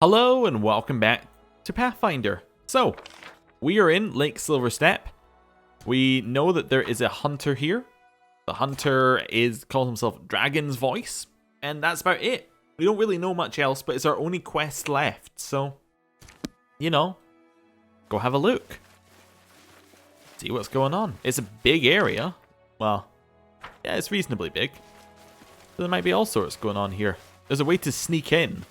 Hello and welcome back to Pathfinder. So, we are in Lake Silverstep. We know that there is a hunter here. The hunter calls himself Dragon's Voice, and that's about it. We don't really know much else, but it's our only quest left, so, you know, go have a look. See what's going on. It's a big area. Well, yeah, it's reasonably big. So there might be all sorts going on here. There's a way to sneak in.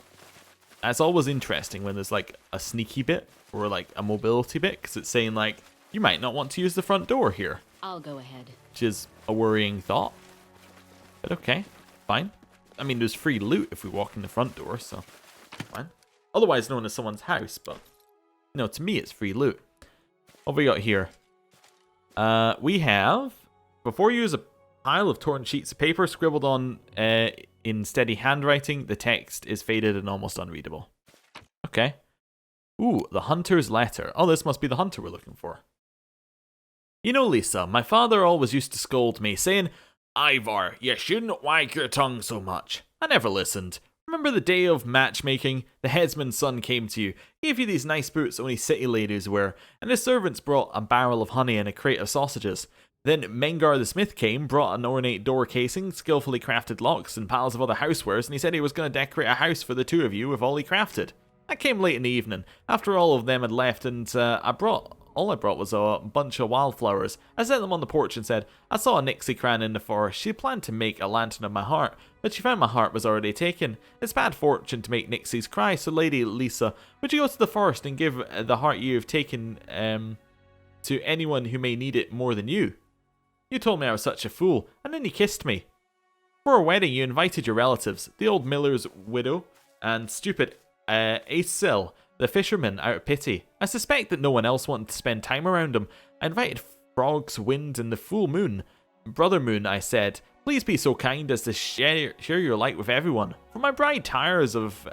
It's always interesting when there's like a sneaky bit or like a mobility bit, because it's saying like, you might not want to use the front door here. I'll go ahead. Which is a worrying thought. But okay, fine. I mean, there's free loot if we walk in the front door, so fine. Otherwise known as someone's house, but you know, to me it's free loot. What have we got here? We have, before you use a pile of torn sheets of paper scribbled on in steady handwriting, the text is faded and almost unreadable. Okay. Ooh, the hunter's letter. Oh, this must be the hunter we're looking for. You know, Lisa, my father always used to scold me, saying, Ivar, you shouldn't wag your tongue so much. I never listened. Remember the day of matchmaking? The headsman's son came to you, gave you these nice boots only city ladies wear, and his servants brought a barrel of honey and a crate of sausages. Then Mengar the smith came, brought an ornate door casing, skillfully crafted locks, and piles of other housewares, and he said he was going to decorate a house for the two of you with all he crafted. I came late in the evening, after all of them had left, and all I brought was a bunch of wildflowers. I set them on the porch and said, I saw a Nixie cran in the forest. She planned to make a lantern of my heart, but she found my heart was already taken. It's bad fortune to make Nixies cry, so Lady Lisa, would you go to the forest and give the heart you have taken to anyone who may need it more than you? You told me I was such a fool, and then you kissed me. For a wedding, you invited your relatives, the old miller's widow, and stupid Aesil, the fisherman, out of pity. I suspect that no one else wanted to spend time around him. I invited frogs, wind, and the full moon. Brother Moon, I said, please be so kind as to share your light with everyone, for my bride tires of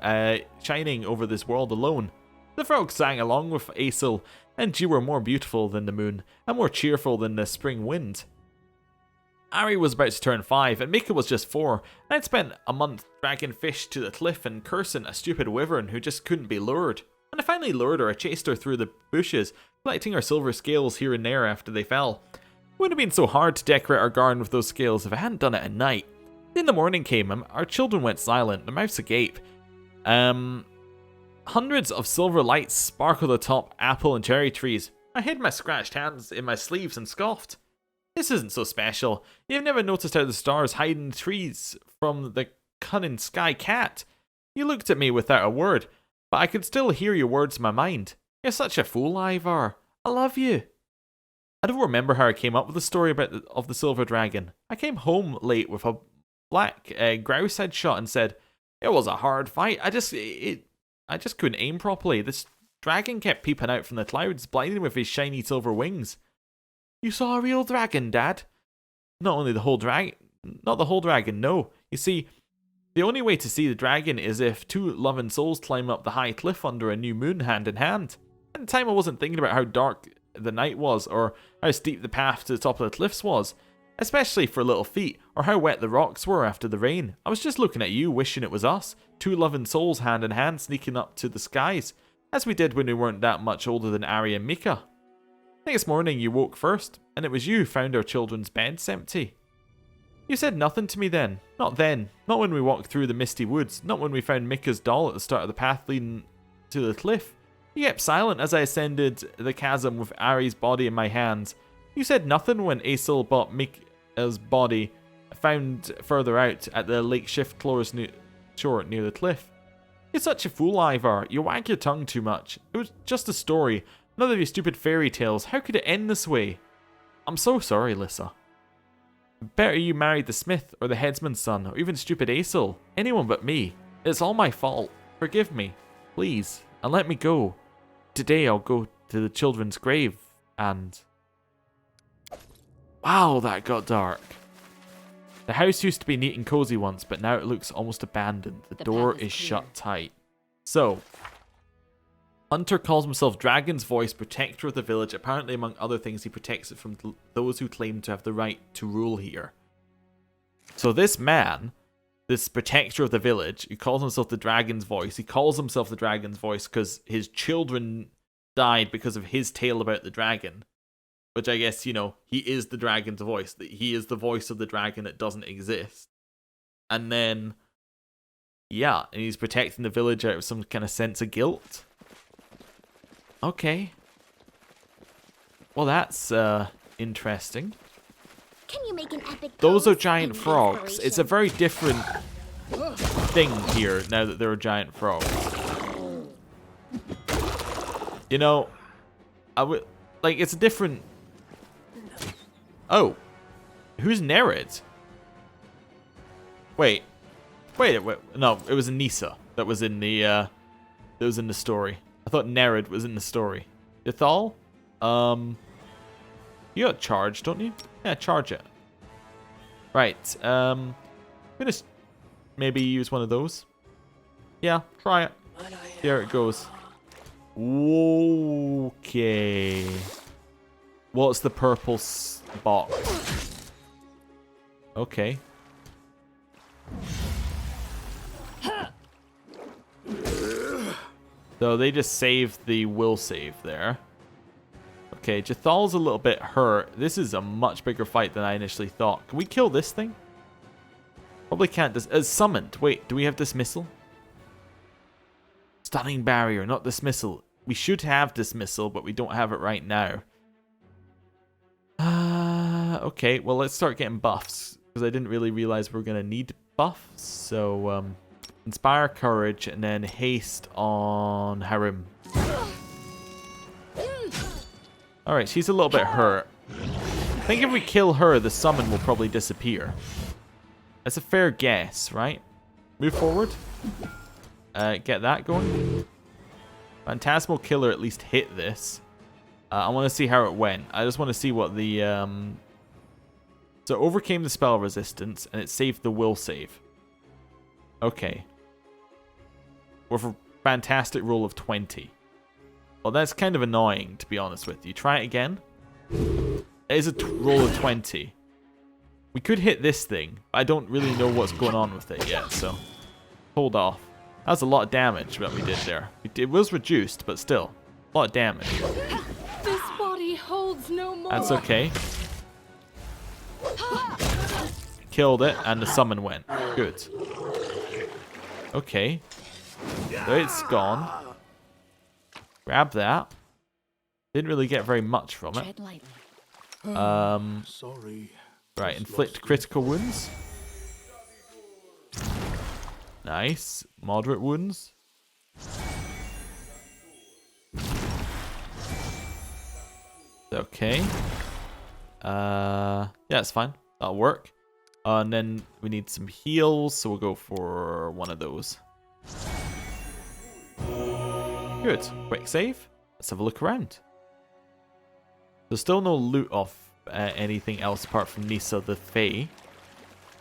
shining over this world alone. The frogs sang along with Aesil, and you were more beautiful than the moon, and more cheerful than the spring wind. Ari was about to turn 5, and Mika was just 4, and I'd spent a month dragging fish to the cliff and cursing a stupid wyvern who just couldn't be lured. When I finally lured her, I chased her through the bushes, collecting her silver scales here and there after they fell. It wouldn't have been so hard to decorate our garden with those scales if I hadn't done it at night. Then the morning came, and our children went silent, their mouths agape. Hundreds of silver lights sparkled atop apple and cherry trees. I hid my scratched hands in my sleeves and scoffed. This isn't so special. You've never noticed how the stars hide in the trees from the cunning sky cat. You looked at me without a word, but I could still hear your words in my mind. You're such a fool, Ivar. I love you. I don't remember how I came up with the story of the silver dragon. I came home late with a black grouse I'd shot and said, it was a hard fight. I just couldn't aim properly. This dragon kept peeping out from the clouds, blinding with his shiny silver wings. You saw a real dragon, Dad? Not the whole dragon, no. You see, the only way to see the dragon is if two loving souls climb up the high cliff under a new moon hand in hand. At the time I wasn't thinking about how dark the night was, or how steep the path to the top of the cliffs was, especially for little feet, or how wet the rocks were after the rain. I was just looking at you, wishing it was us, two loving souls hand in hand sneaking up to the skies, as we did when we weren't that much older than Ari and Mika. Next morning you woke first, and it was you who found our children's beds empty. You said nothing to me then. Not when we walked through the misty woods, not when we found Mika's doll at the start of the path leading to the cliff. You kept silent as I ascended the chasm with Ari's body in my hands. You said nothing when Aesil bought Mika's body found further out at the Lake Shift-Clores shore near the cliff. You're such a fool, Ivar. You wag your tongue too much. It was just a story. None of your stupid fairy tales. How could it end this way? I'm so sorry, Lissa. Better you married the smith or the headsman's son or even stupid Aesil. Anyone but me. It's all my fault. Forgive me, please, and let me go. Today I'll go to the children's grave and... Wow, that got dark. The house used to be neat and cozy once, but now it looks almost abandoned. The door is shut tight. So... Hunter calls himself Dragon's Voice, protector of the village. Apparently, among other things, he protects it from those who claim to have the right to rule here. So this man this protector of the village. He calls himself the Dragon's Voice. He calls himself the Dragon's Voice because his children died because of his tale about the dragon. Which I guess, you know, he is the dragon's voice. He is the voice of the dragon that doesn't exist. And then, yeah, and he's protecting the village out of some kind of sense of guilt. Okay. Well, that's interesting. Can you make an epic Those are pose? giant An frogs. inspiration. It's a very different thing here now that there are giant frogs. You know, I would like it's a different. Oh, who's Nerid? Wait, no, it was Anissa that was in the story. I thought Nerid was in the story. Ithal, you got charge, don't you? Yeah, charge it. Right, I'm gonna maybe use one of those. Yeah, try it. There it goes. Okay. What's the purple box? Okay. So they just saved the will save there. Okay, Jathal's a little bit hurt. This is a much bigger fight than I initially thought. Can we kill this thing? Probably can't. Summoned. Wait, do we have dismissal? Stunning barrier, not dismissal. We should have dismissal, but we don't have it right now. Okay, well, let's start getting buffs. Because I didn't really realize we were going to need buffs. So, inspire courage and then haste on Harim. Alright, she's a little bit hurt. I think if we kill her, the summon will probably disappear. That's a fair guess, right? Move forward. Get that going. Phantasmal Killer at least hit this. I want to see how it went. I just want to see what the... So it overcame the spell resistance, and it saved the will save. Okay. With a fantastic roll of 20. Well, that's kind of annoying, to be honest with you. Try it again. It is a roll of 20. We could hit this thing, but I don't really know what's going on with it yet, so... Hold off. That was a lot of damage that we did there. It was reduced, but still. A lot of damage. This body holds no more. That's okay. Killed it, and the summon went. Good. Okay. So it's gone. Grab that. Didn't really get very much from it. Tread lightly. Sorry. Right, inflict critical wounds. Nice. Moderate wounds. Okay. Yeah, it's fine. That'll work. And then we need some heals, so we'll go for one of those. Good. Quick save. Let's have a look around. There's still no loot off anything else apart from Nissa the Fae.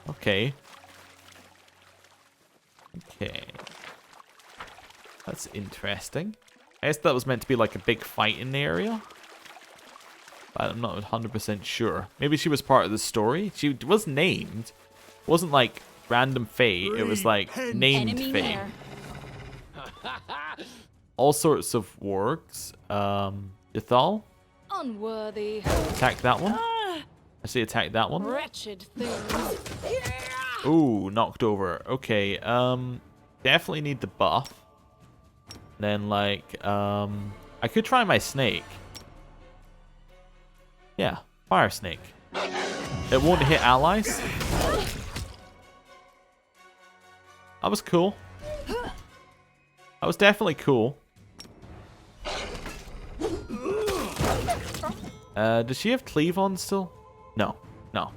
Okay. Okay. That's interesting. I guess that was meant to be like a big fight in the area. But I'm not 100% sure. Maybe she was part of the story. She was named. It wasn't like random Fae. It was like named Enemy Fae. there. All sorts of wargs. Ithal. Unworthy. Attack that one. Ah, I see attack that one. wretched things. Ooh, knocked over. Okay, definitely need the buff. Then, like, I could try my snake. Yeah, fire snake. It won't hit allies. That was cool. That was definitely cool. Does she have cleave on still? No, no.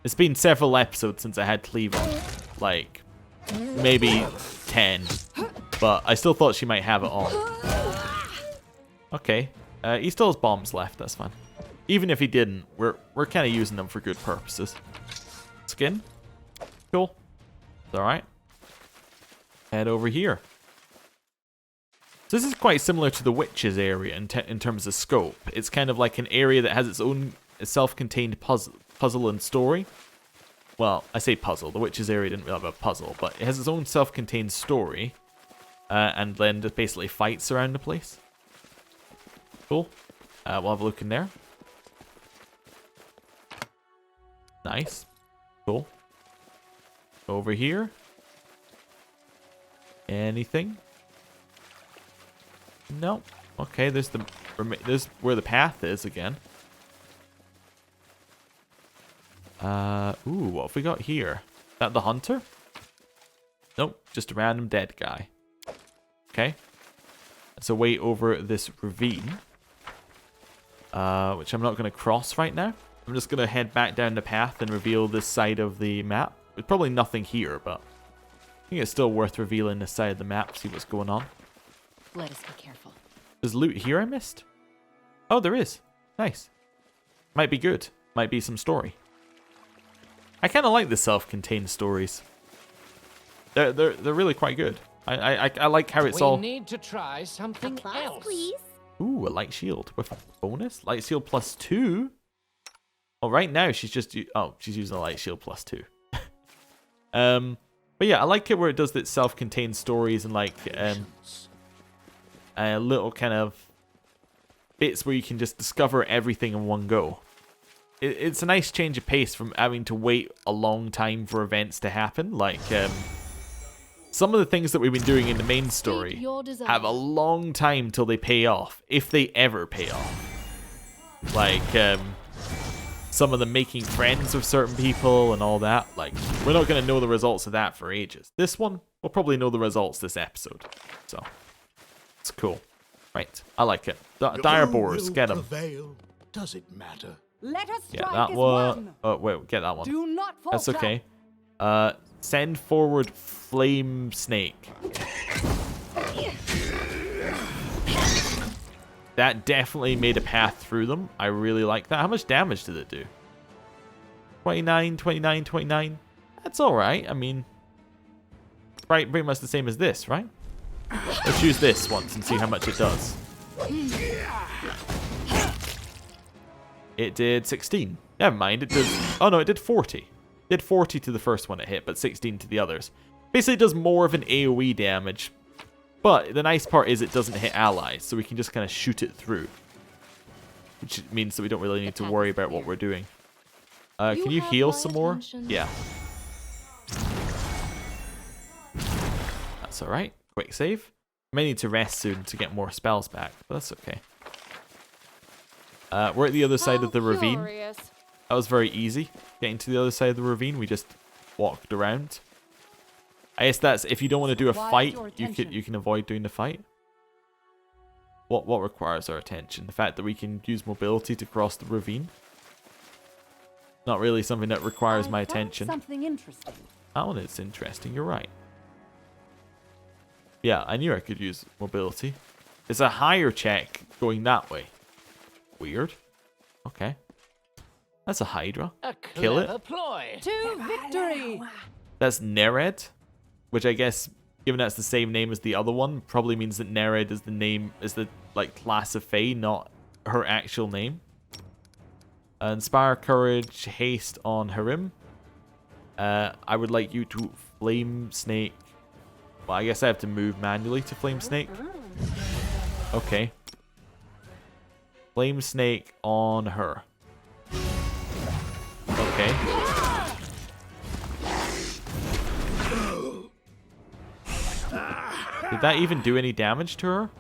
It's been several episodes since I had cleave on. Like, maybe 10. But I still thought she might have it on. Okay. He still has bombs left, that's fine. Even if he didn't, we're kind of using them for good purposes. Skin. Cool. It's alright. Head over here. So this is quite similar to the Witches area in terms of scope. It's kind of like an area that has its own self-contained puzzle and story. well, I say puzzle. The Witch's area didn't really have a puzzle, but it has its own self-contained story. And then just basically fights around the place. Cool. We'll have a look in there. Nice. Cool. Over here. Anything? No. Okay, there's where the path is again. Ooh, what have we got here? Is that the hunter? Nope, just a random dead guy. Okay. It's a way over this ravine. Which I'm not going to cross right now. I'm just going to head back down the path and reveal this side of the map. There's probably nothing here, but I think it's still worth revealing this side of the map, see what's going on. Let us be careful. There's loot here I missed? Oh, there is. Nice. Might be good. Might be some story. I kind of like the self-contained stories. They're really quite good. I like how it's all... We need to try something Applause, else. please. Ooh, a light shield with a bonus. Light shield plus 2. Oh, right now she's just... she's using a light shield plus 2. But yeah, I like it where it does its self-contained stories and like little kind of bits where you can just discover everything in one go. It's a nice change of pace from having to wait a long time for events to happen. Like, some of the things that we've been doing in the main story have a long time till they pay off, if they ever pay off. Like, some of them making friends with certain people and all that. Like, we're not going to know the results of that for ages. This one, we'll probably know the results this episode. So, it's cool. Right, I like it. Dire boars, get them. Does it matter? Let us Yeah, strike that as one. one. Oh, wait, get that one. Do not falter. That's okay. Send forward flame snake. That definitely made a path through them. I really like that. How much damage did it do? 29, 29, 29. That's alright. I mean, right, pretty much the same as this, right? Let's use this once and see how much it does. It did 16. Never mind, it did... Oh no, it did 40. It did 40 to the first one it hit, but 16 to the others. Basically, it does more of an AoE damage. But the nice part is it doesn't hit allies, so we can just kind of shoot it through. Which means that we don't really need to worry about what we're doing. Can you heal some more? Yeah. That's alright. Quick save. I may need to rest soon to get more spells back, but that's okay. We're at the other side of the ravine. That was very easy. Getting to the other side of the ravine, we just walked around. I guess that's if you don't want to do a fight, you can avoid doing the fight. What requires our attention? The fact that we can use mobility to cross the ravine. Not really something that requires my attention. Something interesting. That one is interesting. You're right. Yeah, I knew I could use mobility. It's a higher check going that way. Weird. Okay. That's a Hydra. Kill it. Ploy. To victory. That's Nered, which I guess, given that's the same name as the other one, probably means that Nered is the name, is the like class of Fae, not her actual name. Inspire courage, haste on Harim. I would like you to flame snake. Well, I guess I have to move manually to flame snake. Okay. Flame snake on her. Okay. Did that even do any damage to her?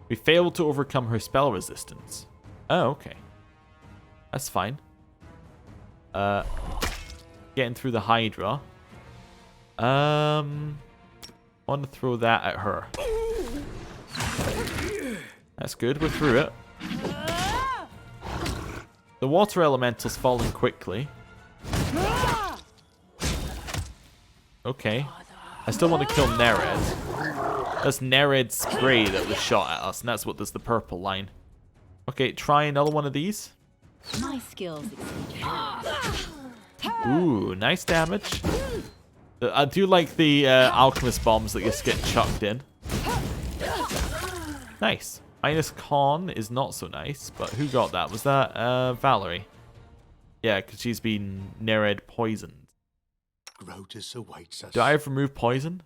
We failed to overcome her spell resistance. Oh, okay. That's fine. Getting through the Hydra. I want to throw that at her. That's good, we're through it. The water elemental's falling quickly. Okay. I still want to kill Nered. That's Nered's spray that was shot at us, and that's what does the purple line. Okay, try another one of these. My skills. Ooh, nice damage. I do like the alchemist bombs that just get chucked in. Nice. Minus con is not so nice, but who got that? Was that Valerie? Yeah, because she's been Nered poisoned. Grotus awaits us. Do I have remove poison?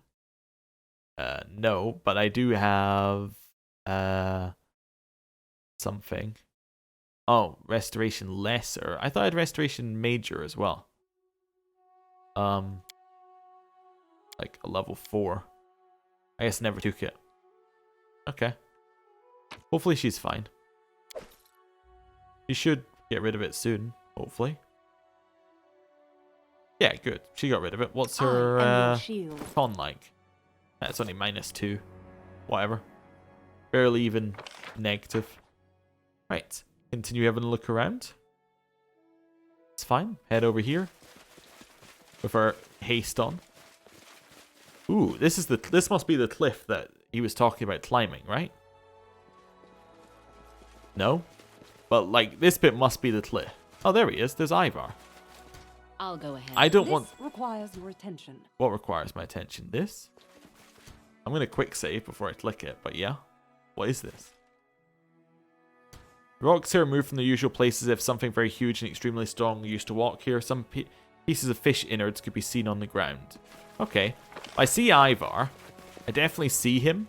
No, but I do have something. Oh, restoration lesser. I thought I had restoration major as well. Like a level 4. I guess never took it. Okay. Hopefully she's fine. She should get rid of it soon, hopefully. Yeah, good. She got rid of it. What's her con like? That's only -2. Whatever. Barely even negative. Right. Continue having a look around. It's fine. Head over here. With our haste on. Ooh, this must be the cliff that he was talking about climbing, right? No? But like this bit must be the cliff. Oh, there he is. There's Ivar. I'll go ahead. I don't This want... requires your attention. What requires my attention? This? I'm going to quick save before I click it, but yeah. What is this? Rocks here are moved from the usual places if something very huge and extremely strong used to walk here. Some pieces of fish innards could be seen on the ground. Okay. I see Ivar. I definitely see him.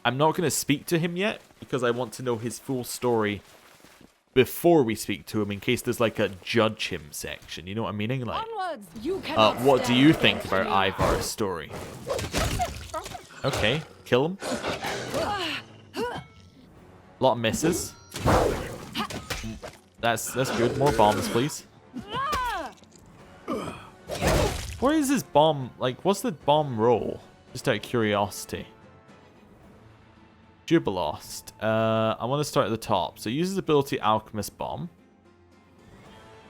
I'm not going to speak to him yet because I want to know his full story before we speak to him in case there's like a judge him section. You know what I'm meaning? Like, Onwards, you cannot what do stand you think against about me. Ivar's story? Okay, kill him. Lot of misses. That's good. More bombs, please. Where is his bomb? Like, what's the bomb roll? Just out of curiosity. Jubilost. I want to start at the top. So it uses ability Alchemist Bomb.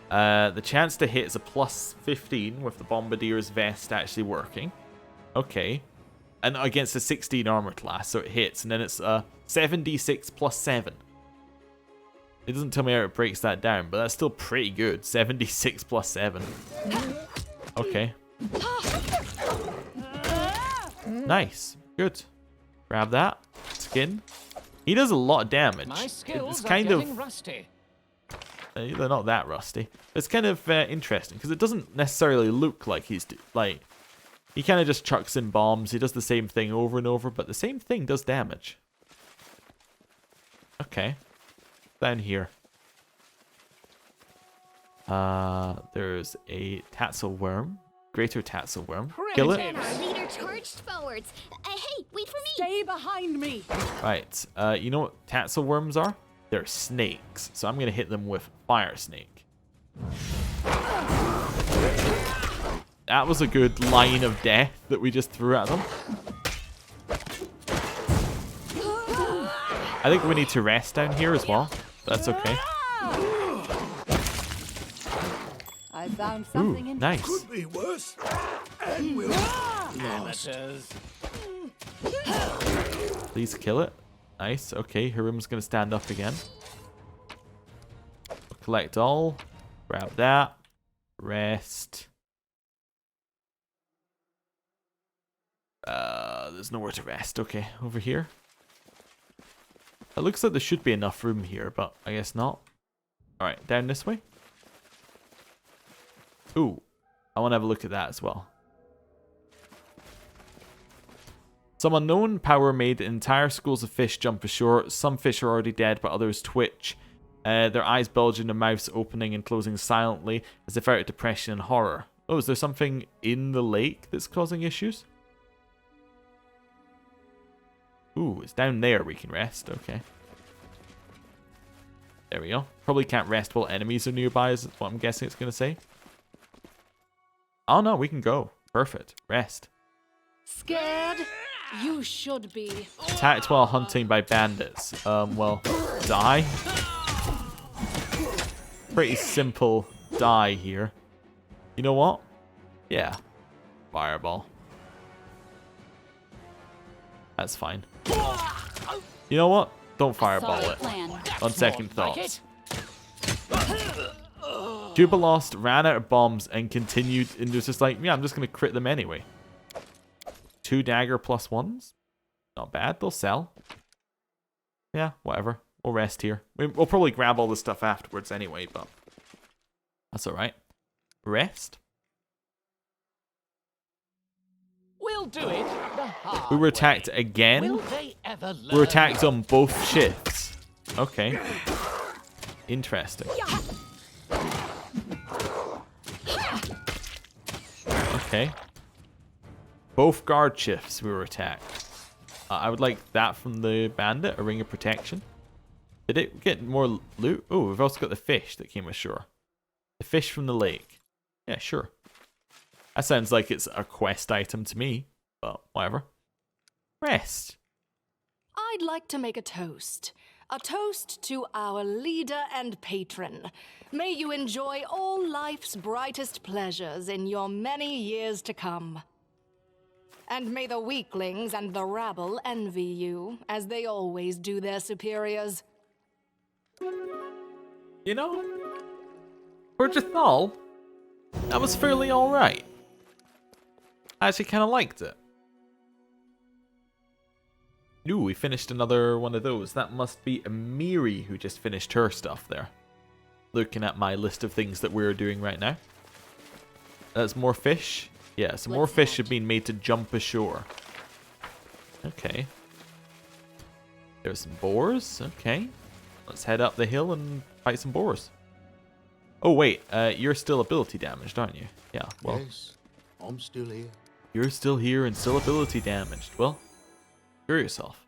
The chance to hit is a +15 with the Bombardier's Vest actually working. Okay. And against a 16 armor class, so it hits. And then it's a 7d6 +7. It doesn't tell me how it breaks that down, but that's still pretty good. 7d6 +7. Okay. Nice. Good. Grab that. Skin. He does a lot of damage. My skills It's are kind getting of... rusty. They're not that rusty. It's kind of interesting because it doesn't necessarily look like he's... like, he kind of just chucks in bombs. He does the same thing over and over, but the same thing does damage. Okay. Down here. There's a Tassel Worm. Greater Tassel Worm. Kill it. And our leader charged forwards. Hey, wait for me! Stay behind me. Right. You know what Tassel Worms are? They're snakes. So I'm going to hit them with Fire Snake. That was a good line of death that we just threw at them. I think we need to rest down here as well. That's okay. I found something Ooh, in nice. Could be worse. And we'll lost. Amateurs. Please kill it. Nice. Okay, Harum's going to stand up again. Collect all. Grab that. Rest. There's nowhere to rest. Okay, over here. It looks like there should be enough room here, but I guess not. Alright, down this way. Ooh, I want to have a look at that as well. Some unknown power made entire schools of fish jump ashore. Some fish are already dead, but others twitch. Their eyes bulge and their mouths opening and closing silently, as if out of depression and horror. Oh, is there something in the lake that's causing issues? Ooh, it's down there we can rest. Okay. There we go. Probably can't rest while enemies are nearby, is what I'm guessing it's going to say. Oh no, we can go. Perfect. Rest. Scared? You should be. Attacked while hunting by bandits. Well, die. Pretty simple die here. You know what? Yeah. Fireball. That's fine. You know what? Don't fireball Solid it. plan. On second thoughts. Jubilost ran out of bombs and continued and was just like, yeah, I'm just going to crit them anyway. 2 dagger +1s. Not bad. They'll sell. Yeah, whatever. We'll rest here. We'll probably grab all the stuff afterwards anyway, but that's alright. Rest. We'll do it the hard We were way. attacked again? Will they ever learn? We were attacked on both shifts. Okay. Interesting. Okay. Both guard shifts we were attacked. I would like that from the bandit, a ring of protection. Did it get more loot? Oh, we've also got the fish that came ashore. The fish from the lake. Yeah, sure. That sounds like it's a quest item to me, but whatever. Rest. I'd like to make a toast. A toast to our leader and patron. May you enjoy all life's brightest pleasures in your many years to come. And may the weaklings and the rabble envy you, as they always do their superiors. You know, for Jathal, that was fairly alright. I actually kind of liked it. Ooh, we finished another one of those. That must be Amiri who just finished her stuff there. Looking at my list of things that we're doing right now. That's more fish. Yeah, some more fish have been made to jump ashore. Okay. There's some boars. Okay. Let's head up the hill and fight some boars. Oh, wait. You're still ability damaged, aren't you? Yeah, well. Yes, I'm still here. You're still here and still ability damaged. Well, cure yourself.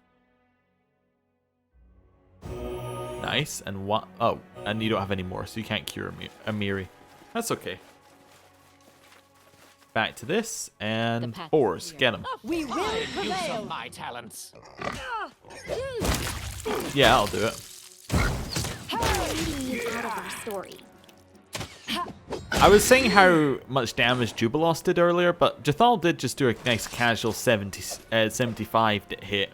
Nice. And what? Oh, and you don't have any more, so you can't cure Amiri. That's okay. Back to this, and boars. Get them. We will Use of prevail. my talents. Yeah, I'll do it. Leading you out of our story. I was saying how much damage Jubilos did earlier, but Jathal did just do a nice casual 75 hit.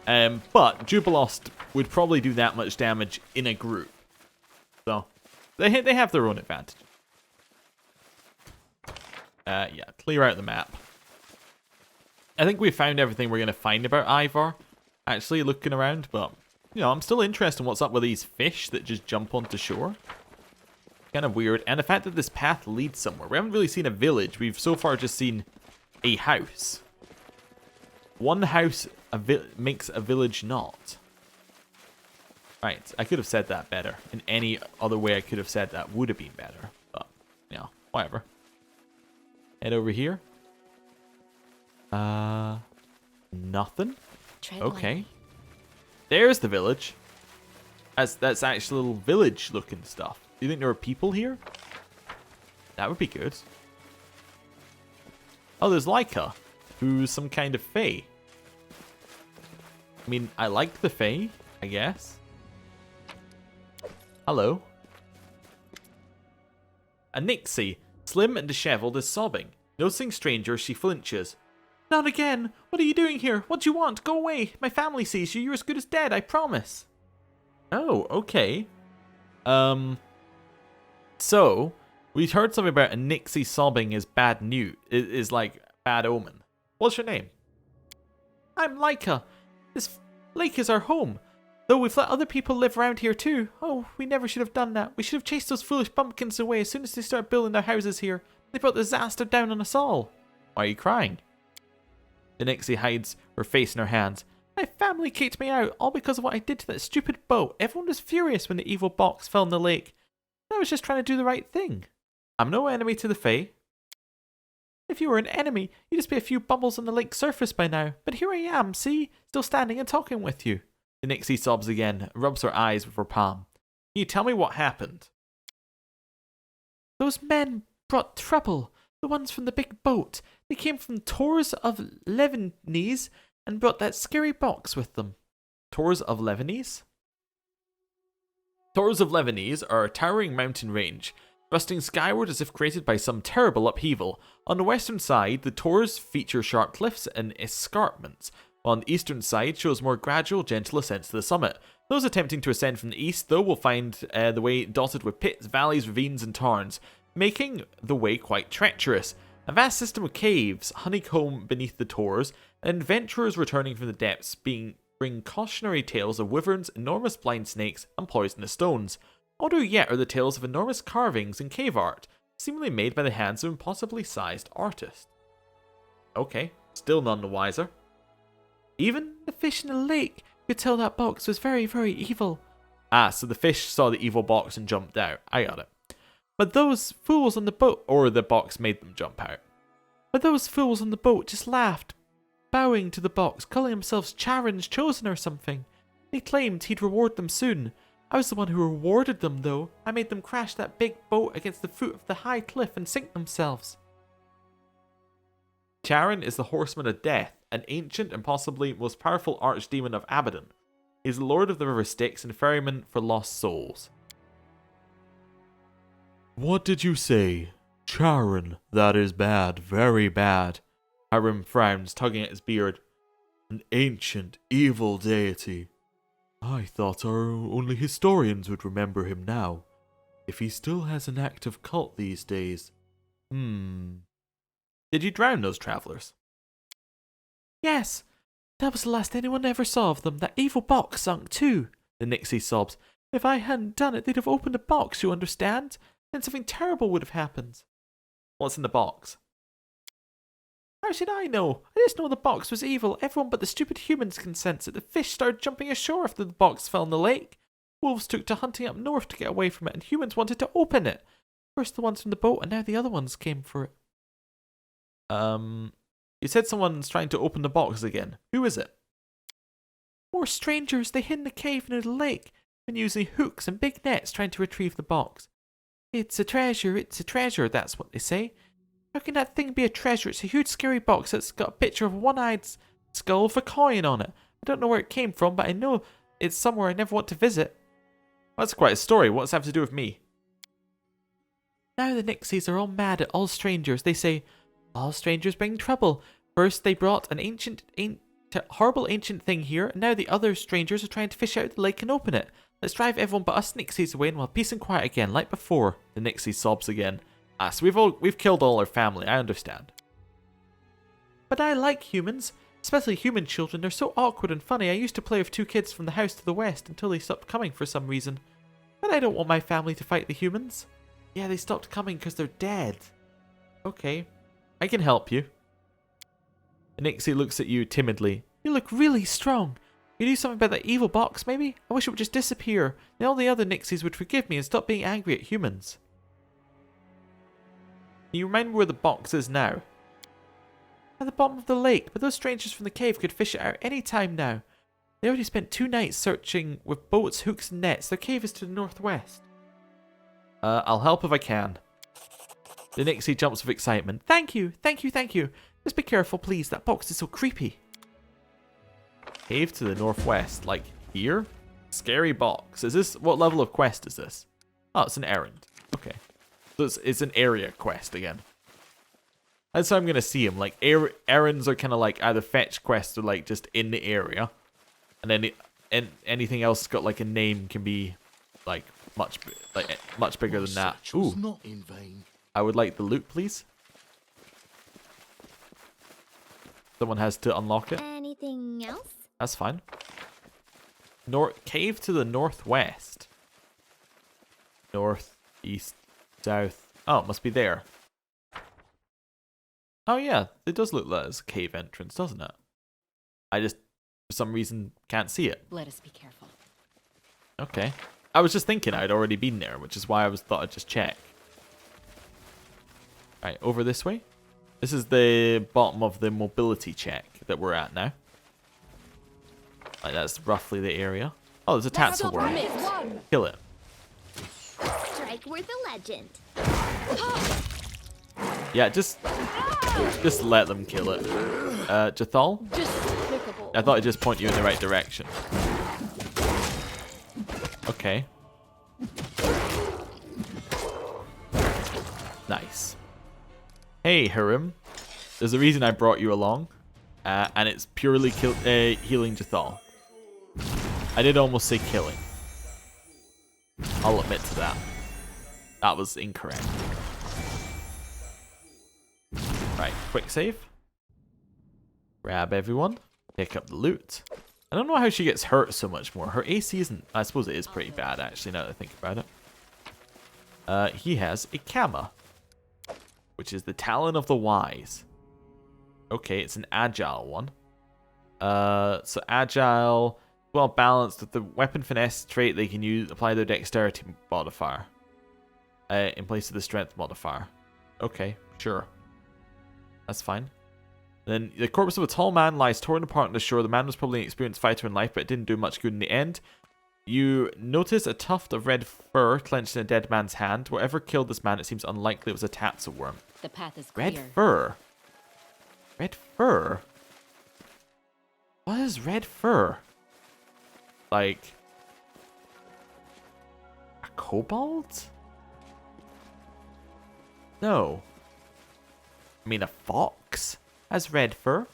But Jubilos would probably do that much damage in a group. So, they have their own advantage. Yeah, clear out the map. I think we found everything we're going to find about Ivar. Actually, looking around, but, you know, I'm still interested in what's up with these fish that just jump onto shore. Kind of weird. And the fact that this path leads somewhere. We haven't really seen a village. We've so far just seen a house. One house makes a village not. Right, I could have said that better. In any other way I could have said that would have been better. But, you know, whatever. Head over here. Nothing. Okay. There's the village. That's actually little village looking stuff. Do you think there are people here? That would be good. Oh, there's Laika, who's some kind of fae. I mean, I like the fae, I guess. Hello. A Nixie, slim and disheveled, is sobbing. Noticing strangers, she flinches. Not again! What are you doing here? What do you want? Go away! My family sees you. You're as good as dead, I promise. Oh, okay. So, we heard something about a Nixie sobbing is bad news. Is like bad omen. What's your name? I'm Laika. This lake is our home. Though we've let other people live around here too. Oh, we never should have done that. We should have chased those foolish bumpkins away as soon as they started building their houses here. They brought disaster down on us all. Why are you crying? The Nixie hides her face in her hands. My family kicked me out, all because of what I did to that stupid boat. Everyone was furious when the evil box fell in the lake. I was just trying to do the right thing. I'm no enemy to the Fae. If you were an enemy, you'd just be a few bubbles on the lake's surface by now. But here I am, see? Still standing and talking with you. The Nixie sobs again, rubs her eyes with her palm. Can you tell me what happened? Those men brought trouble. The ones from the big boat. They came from Tors of Levenese and brought that scary box with them. Tors of Levenese? Tors of Levenese are a towering mountain range, thrusting skyward as if created by some terrible upheaval. On the western side, the Tors feature sharp cliffs and escarpments, while on the eastern side shows more gradual, gentle ascents to the summit. Those attempting to ascend from the east, though, will find the way dotted with pits, valleys, ravines, and tarns, making the way quite treacherous. A vast system of caves honeycomb beneath the Tors, and adventurers returning from the depths bring cautionary tales of wyverns, enormous blind snakes, and poisonous stones. Older yet are the tales of enormous carvings and cave art, seemingly made by the hands of impossibly sized artists. Okay, Still none the wiser. Even the fish in the lake could tell that box was very, very evil. Ah, so the fish saw the evil box and jumped out. I got it. But those fools on the boat, or the box made them jump out. But those fools on the boat just laughed, bowing to the box, calling themselves Charon's Chosen or something. They claimed he'd reward them soon. I was the one who rewarded them, though. I made them crash that big boat against the foot of the high cliff and sink themselves. Charon is the Horseman of Death, an ancient and possibly most powerful archdemon of Abaddon. He is the Lord of the River Styx and ferryman for lost souls. What did you say? Charon, that is bad, very bad. Hiram frowns, tugging at his beard. An ancient, evil deity. I thought only historians would remember him now. If he still has an active cult these days. Did you drown those travelers? Yes. That was the last anyone ever saw of them. That evil box sunk too, the Nixie sobs. If I hadn't done it, they'd have opened the box, you understand? Then something terrible would have happened. What's in the box? How should I know? I just know the box was evil. Everyone but the stupid humans can sense it. The fish started jumping ashore after the box fell in the lake. Wolves took to hunting up north to get away from it, and humans wanted to open it. First the ones from the boat, and now the other ones came for it. You said someone's trying to open the box again. Who is it? More strangers. They hid in the cave near the lake, and using hooks and big nets trying to retrieve the box. It's a treasure, that's what they say. How can that thing be a treasure? It's a huge scary box that's got a picture of a one-eyed skull with a coin on it. I don't know where it came from, but I know it's somewhere I never want to visit. Well, that's quite a story. What's that have to do with me? Now the Nixies are all mad at all strangers. They say, all strangers bring trouble. First they brought an horrible ancient thing here, and now the other strangers are trying to fish out the lake and open it. Let's drive everyone but us Nixies away and we'll have peace and quiet again, like before. The Nixie sobs again. Ah, so we've killed all our family, I understand. But I like humans, especially human children. They're so awkward and funny. I used to play with 2 kids from the house to the west until they stopped coming for some reason. But I don't want my family to fight the humans. Yeah, they stopped coming because they're dead. Okay, I can help you. The Nixie looks at you timidly. You look really strong. You do something about that evil box, maybe? I wish it would just disappear. Then all the other Nixies would forgive me and stop being angry at humans. Can you remind me where the box is now? At the bottom of the lake, but those strangers from the cave could fish it out any time now. They already spent 2 nights searching with boats, hooks and nets. Their cave is to the northwest. I'll help if I can. The Nixie jumps with excitement. Thank you, thank you, thank you. Just be careful, please. That box is so creepy. Cave to the northwest, like here? Scary box. Is this, what level of quest is this? Oh, it's an errand. Okay. So it's an area quest again. That's how I'm going to see them. Like, errands are kind of like either fetch quests or like just in the area. And then anything else that's got like a name can be like much bigger than that. Ooh. Not in vain. I would like the loot, please. Someone has to unlock it. Anything else? That's fine. Cave to the northwest. North, east, south. Oh, it must be there. Oh yeah, it does look like it's a cave entrance, doesn't it? I just, for some reason, can't see it. Let us be careful. Okay. I was just thinking I'd already been there, which is why I thought I'd just check. Right, over this way. This is the bottom of the mobility check that we're at now. Like, that's roughly the area. Oh, there's a tassel worm. Kill it. Strike worth a legend. Yeah, just let them kill it. Jathal? I thought I'd just point you in the right direction. Okay. Nice. Hey, Hiram. There's a reason I brought you along. And it's purely healing Jathal. I did almost say killing. I'll admit to that. That was incorrect. Right, quick save. Grab everyone. Pick up the loot. I don't know how she gets hurt so much more. Her AC isn't... I suppose it is pretty bad, actually, now that I think about it. He has a Kama, which is the Talon of the Wise. Okay, it's an agile one. So agile, well balanced with the weapon finesse trait. They can use apply their dexterity modifier in place of the strength modifier. Okay, sure, that's fine. Then the corpse of a tall man lies torn apart on the shore. The man was probably an experienced fighter in life, but it didn't do much good in the end. You notice a tuft of red fur clenched in a dead man's hand. Whatever killed this man, it seems unlikely it was a taxa worm. The path is clear. Red fur? Red fur? What is red fur? Like a kobold? No. I mean, a fox has red fur.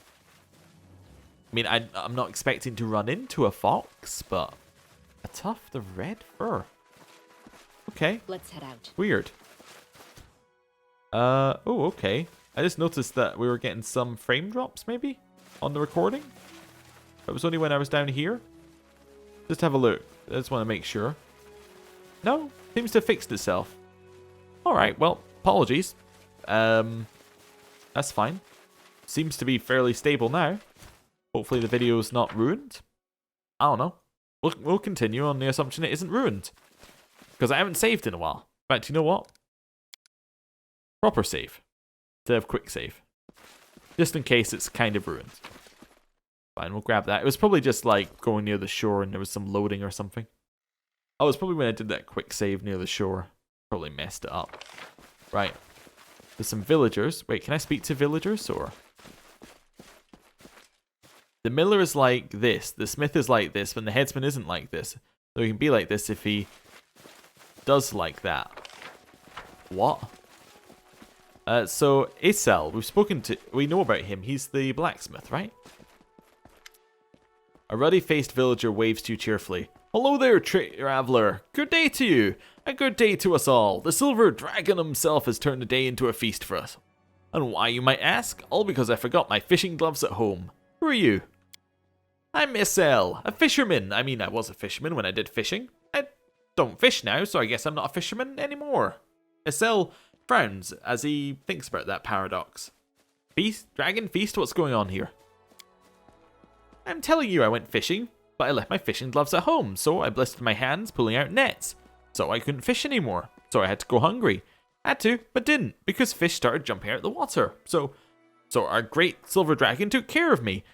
I mean, I'm not expecting to run into a fox, but a tuft of red fur. Okay. Let's head out. Weird. Oh, okay. I just noticed that we were getting some frame drops, maybe, on the recording. It was only when I was down here. Just have a look. I just want to make sure. No, seems to have fixed itself. Alright, well, apologies. That's fine. Seems to be fairly stable now. Hopefully the video's not ruined. I don't know. We'll continue on the assumption it isn't ruined. Because I haven't saved in a while. In fact, you know what? Proper save. Instead of quick save. Just in case it's kind of ruined. Fine, we'll grab that. It was probably just like going near the shore and there was some loading or something. Oh, it was probably when I did that quick save near the shore. Probably messed it up. Right. There's some villagers. Wait, can I speak to villagers or? The miller is like this. The smith is like this, but the headsman isn't like this. So he can be like this if he does like that. What? So Isel, we know about him. He's the blacksmith, right? A ruddy-faced villager waves to you cheerfully. Hello there, traveler. Good day to you. A good day to us all. The silver dragon himself has turned the day into a feast for us. And why, you might ask? All because I forgot my fishing gloves at home. Who are you? I'm Isel, a fisherman. I mean, I was a fisherman when I did fishing. I don't fish now, so I guess I'm not a fisherman anymore. Isel frowns as he thinks about that paradox. Feast? Dragon feast? What's going on here? I'm telling you I went fishing, but I left my fishing gloves at home, so I blistered my hands pulling out nets. So I couldn't fish anymore, so I had to go hungry. Had to, but didn't, because fish started jumping out the water. So our great silver dragon took care of me.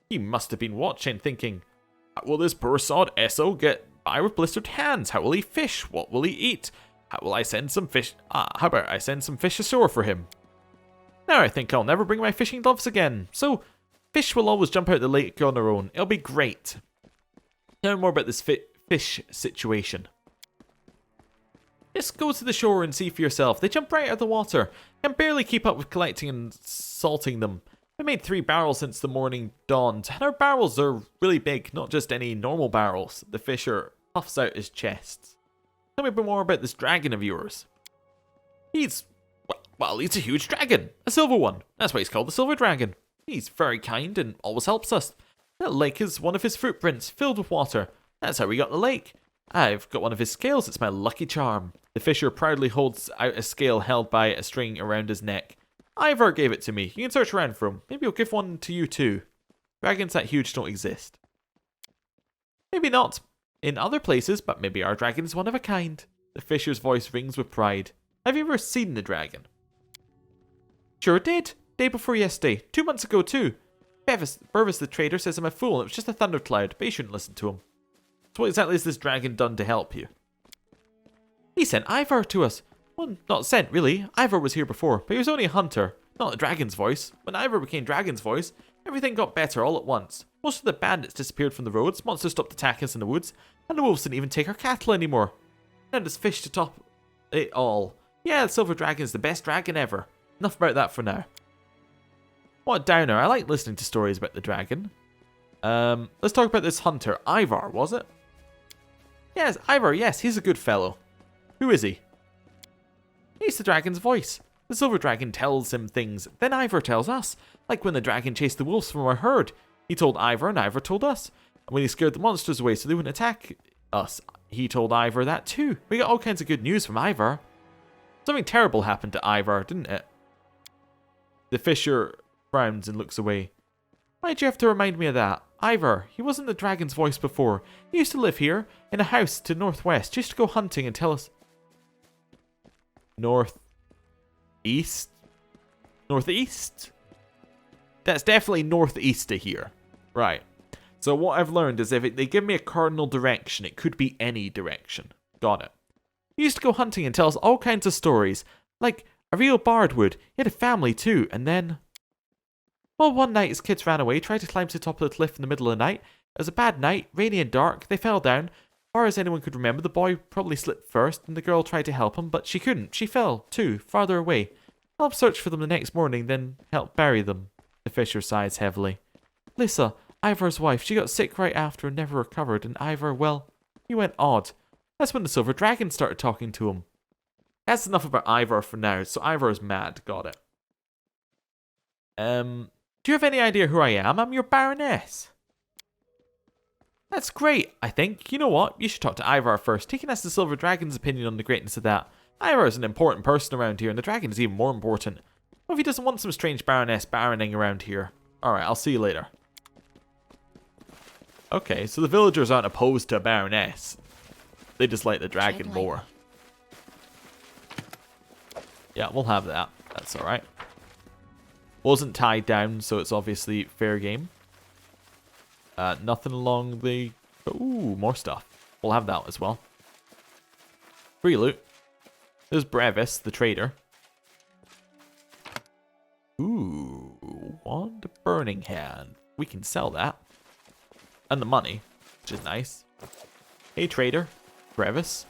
He must have been watching, thinking, how will this poor sod Esso get by with blistered hands? How will he fish? What will he eat? How will I send some fish? How about I send some fish ashore for him? Now I think I'll never bring my fishing gloves again. So, fish will always jump out the lake on their own. It'll be great. Tell me more about this fish situation. Just go to the shore and see for yourself. They jump right out of the water. I can barely keep up with collecting and salting them. I made 3 barrels since the morning dawned, and our barrels are really big, not just any normal barrels. The fisher puffs out his chest. Tell me a bit more about this dragon of yours. He's a huge dragon. A silver one. That's why he's called the silver dragon. He's very kind and always helps us. That lake is one of his footprints, filled with water. That's how we got the lake. I've got one of his scales. It's my lucky charm. The fisher proudly holds out a scale held by a string around his neck. Ivor gave it to me. You can search around for him. Maybe he'll give one to you too. Dragons that huge don't exist. Maybe not. In other places, but maybe our dragon is one of a kind. The fisher's voice rings with pride. Have you ever seen the dragon? Sure did. Day before yesterday. 2 months ago too. Purvis the trader says I'm a fool and it was just a thundercloud, but you shouldn't listen to him. So what exactly has this dragon done to help you? He sent Ivor to us. Well, not sent, really. Ivor was here before, but he was only a hunter, not a dragon's voice. When Ivor became dragon's voice, everything got better all at once. Most of the bandits disappeared from the roads, monsters stopped attacking us in the woods, and the wolves didn't even take our cattle anymore. Now there's fish to top it all. Yeah, the silver dragon's the best dragon ever. Enough about that for now. What a downer. I like listening to stories about the dragon. Let's talk about this hunter. Ivar, was it? Yes, Ivar, yes, he's a good fellow. Who is he? He's the dragon's voice. The silver dragon tells him things, then Ivor tells us. Like when the dragon chased the wolves from our herd. He told Ivor and Ivor told us. And when he scared the monsters away so they wouldn't attack us, he told Ivor that too. We got all kinds of good news from Ivor. Something terrible happened to Ivor, didn't it? The fisher frowns and looks away. Why'd you have to remind me of that? Ivor, he wasn't the dragon's voice before. He used to live here, in a house to northwest. He used to go hunting and tell us... Northeast? Northeast? That's definitely northeast of here. Right. So what I've learned is if they give me a cardinal direction, it could be any direction. Got it. He used to go hunting and tell us all kinds of stories. Like, a real bard would. He had a family too, and then... Well, one night his kids ran away, tried to climb to the top of the cliff in the middle of the night. It was a bad night, rainy and dark. They fell down. As far as anyone could remember, the boy probably slipped first, and the girl tried to help him, but she couldn't. She fell, too, farther away. Helped search for them the next morning, then helped bury them. The fisher sighs heavily. Lisa, Ivor's wife, she got sick right after and never recovered, and Ivor, well, he went odd. That's when the Silver Dragon started talking to him. That's enough about Ivor for now, so Ivor is mad. Got it. Do you have any idea who I am? I'm your Baroness. That's great, I think. You know what? You should talk to Ivor first. He can ask the Silver Dragon's opinion on the greatness of that. Ivor is an important person around here, and the dragon is even more important. What if he doesn't want some strange Baroness baroning around here? Alright, I'll see you later. Okay, so the villagers aren't opposed to a Baroness. They just like the dragon more. Yeah, we'll have that. That's alright. Wasn't tied down, so it's obviously fair game. Nothing along the... Ooh, more stuff. We'll have that as well. Free loot. There's Brevis, the trader. Ooh, Wand of Burning Hand. We can sell that. And the money, which is nice. Hey, trader. Brevis.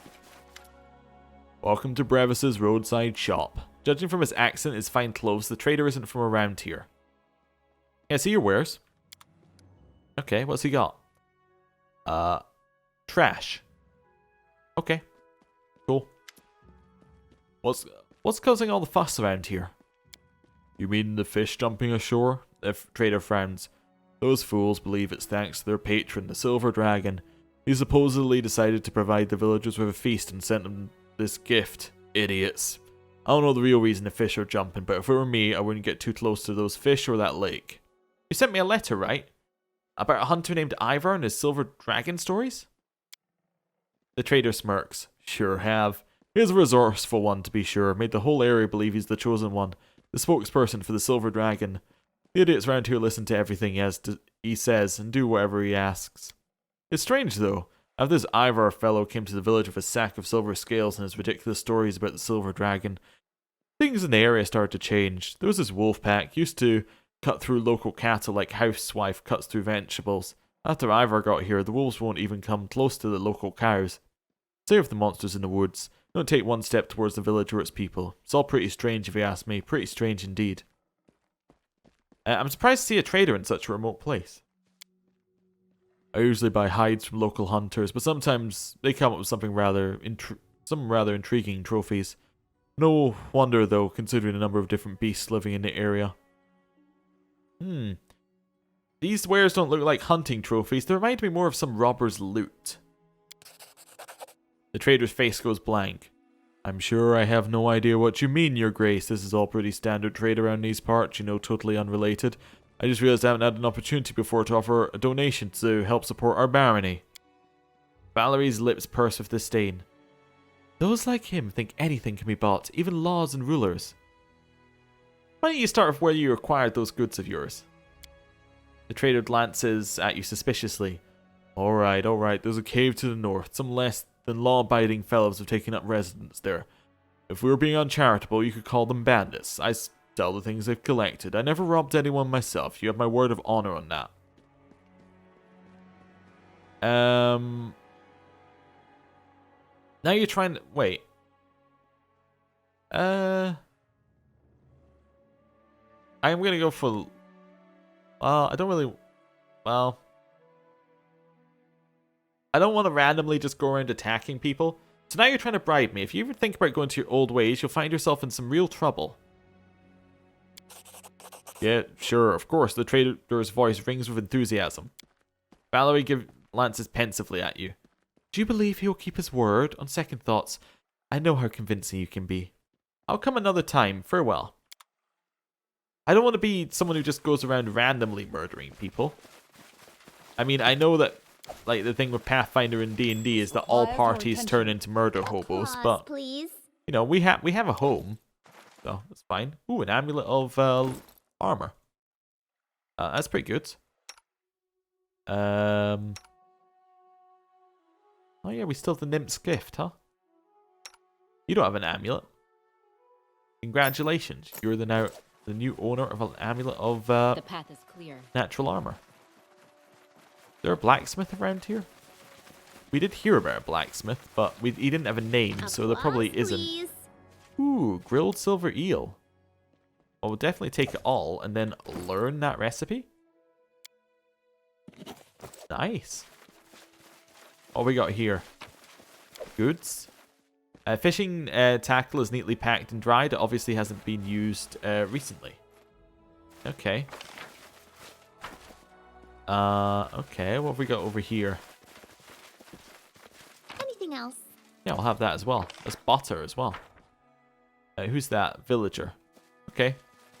Welcome to Brevis's roadside shop. Judging from his accent and his fine clothes, the trader isn't from around here. Yeah, see your wares. Okay, what's he got? Trash. Okay. Cool. What's causing all the fuss around here? You mean the fish jumping ashore? The trader frowns. Those fools believe it's thanks to their patron, the Silver Dragon. He supposedly decided to provide the villagers with a feast and sent them this gift. Idiots. I don't know the real reason the fish are jumping, but if it were me, I wouldn't get too close to those fish or that lake. You sent me a letter, right? About a hunter named Ivor and his Silver Dragon stories? The trader smirks. Sure have. He's a resourceful one, to be sure. Made the whole area believe he's the chosen one. The spokesperson for the Silver Dragon. The idiots around here listen to everything he says and do whatever he asks. It's strange, though. After this Ivor fellow came to the village with a sack of silver scales and his ridiculous stories about the Silver Dragon, things in the area started to change. There was this wolf pack, used to cut through local cattle like housewife cuts through vegetables. After Ivor got here, the wolves won't even come close to the local cows. Save the monsters in the woods. Don't take one step towards the village or its people. It's all pretty strange if you ask me. Pretty strange indeed. I'm surprised to see a trader in such a remote place. I usually buy hides from local hunters, but sometimes they come up with something some rather intriguing trophies. No wonder, though, considering the number of different beasts living in the area. These wares don't look like hunting trophies. They remind me more of some robber's loot. The trader's face goes blank. I'm sure I have no idea what you mean, Your Grace. This is all pretty standard trade around these parts, you know, totally unrelated. I just realized I haven't had an opportunity before to offer a donation to help support our barony. Valerie's lips purse with disdain. Those like him think anything can be bought, even laws and rulers. Why don't you start with where you acquired those goods of yours? The trader glances at you suspiciously. Alright, there's a cave to the north. Some less than law-abiding fellows have taken up residence there. If we were being uncharitable, you could call them bandits. I sell the things they've collected. I never robbed anyone myself. You have my word of honor on that. Now you're trying to... Wait. I'm gonna go for... I don't really... Well... I don't want to randomly just go around attacking people. So now you're trying to bribe me. If you ever think about going to your old ways, you'll find yourself in some real trouble. Yeah, sure, of course. The trader's voice rings with enthusiasm. Valerie glances pensively at you. Do you believe he will keep his word? On second thoughts, I know how convincing you can be. I'll come another time. Farewell. I don't want to be someone who just goes around randomly murdering people. I mean, I know that, like, the thing with Pathfinder and D&D is that all Supplies or parties attention? turn into murder hobos, Applause, but, please. you know, we have a home, so that's fine. Ooh, an amulet of armor. That's pretty good. Oh yeah, we still have the Nymph's Gift, huh? You don't have an amulet. Congratulations, you're the new owner of an amulet of The path is clear. natural armor. Is there a blacksmith around here? We did hear about a blacksmith, but he didn't have a name, so there probably Applause, isn't. please. Ooh, grilled silver eel. Well, we'll definitely take it all and then learn that recipe. Nice. What we got here? Goods. Fishing tackle is neatly packed and dried. It obviously hasn't been used recently. Okay. Okay, what have we got over here? Anything else? Yeah, I'll have that as well. There's butter as well. Who's that? Villager. Okay.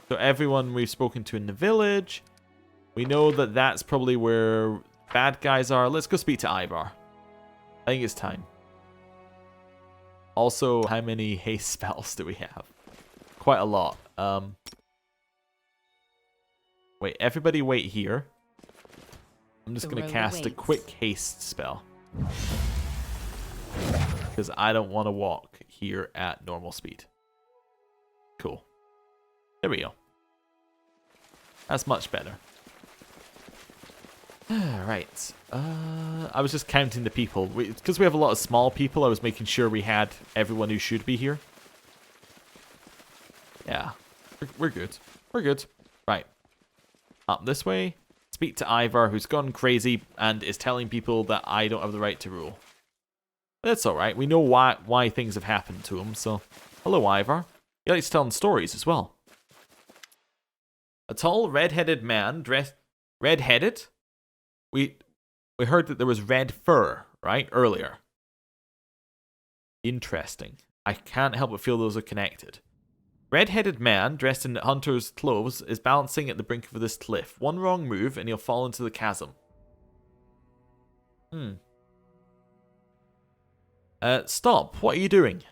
So everyone we've spoken to in the village. We know that that's probably where bad guys are. Let's go speak to Ivar. I think it's time. Also, how many haste spells do we have? Quite a lot. Wait, everybody wait here. I'm just The going to road cast a awaits. quick haste spell. Because I don't want to walk here at normal speed. Cool. There we go. That's much better. Right. I was just counting the people. Because we have a lot of small people, I was making sure we had everyone who should be here. Yeah. We're good. We're good. Right. Up this way. Speak to Ivar, who's gone crazy and is telling people that I don't have the right to rule. That's alright. We know why things have happened to him, so... Hello, Ivar. He likes telling stories as well. A tall, red-headed man dressed... Red-headed? We heard that there was red fur, right? Earlier. Interesting. I can't help but feel those are connected. Red-headed man, dressed in hunter's clothes, is balancing at the brink of this cliff. One wrong move and he'll fall into the chasm. Stop. What are you doing?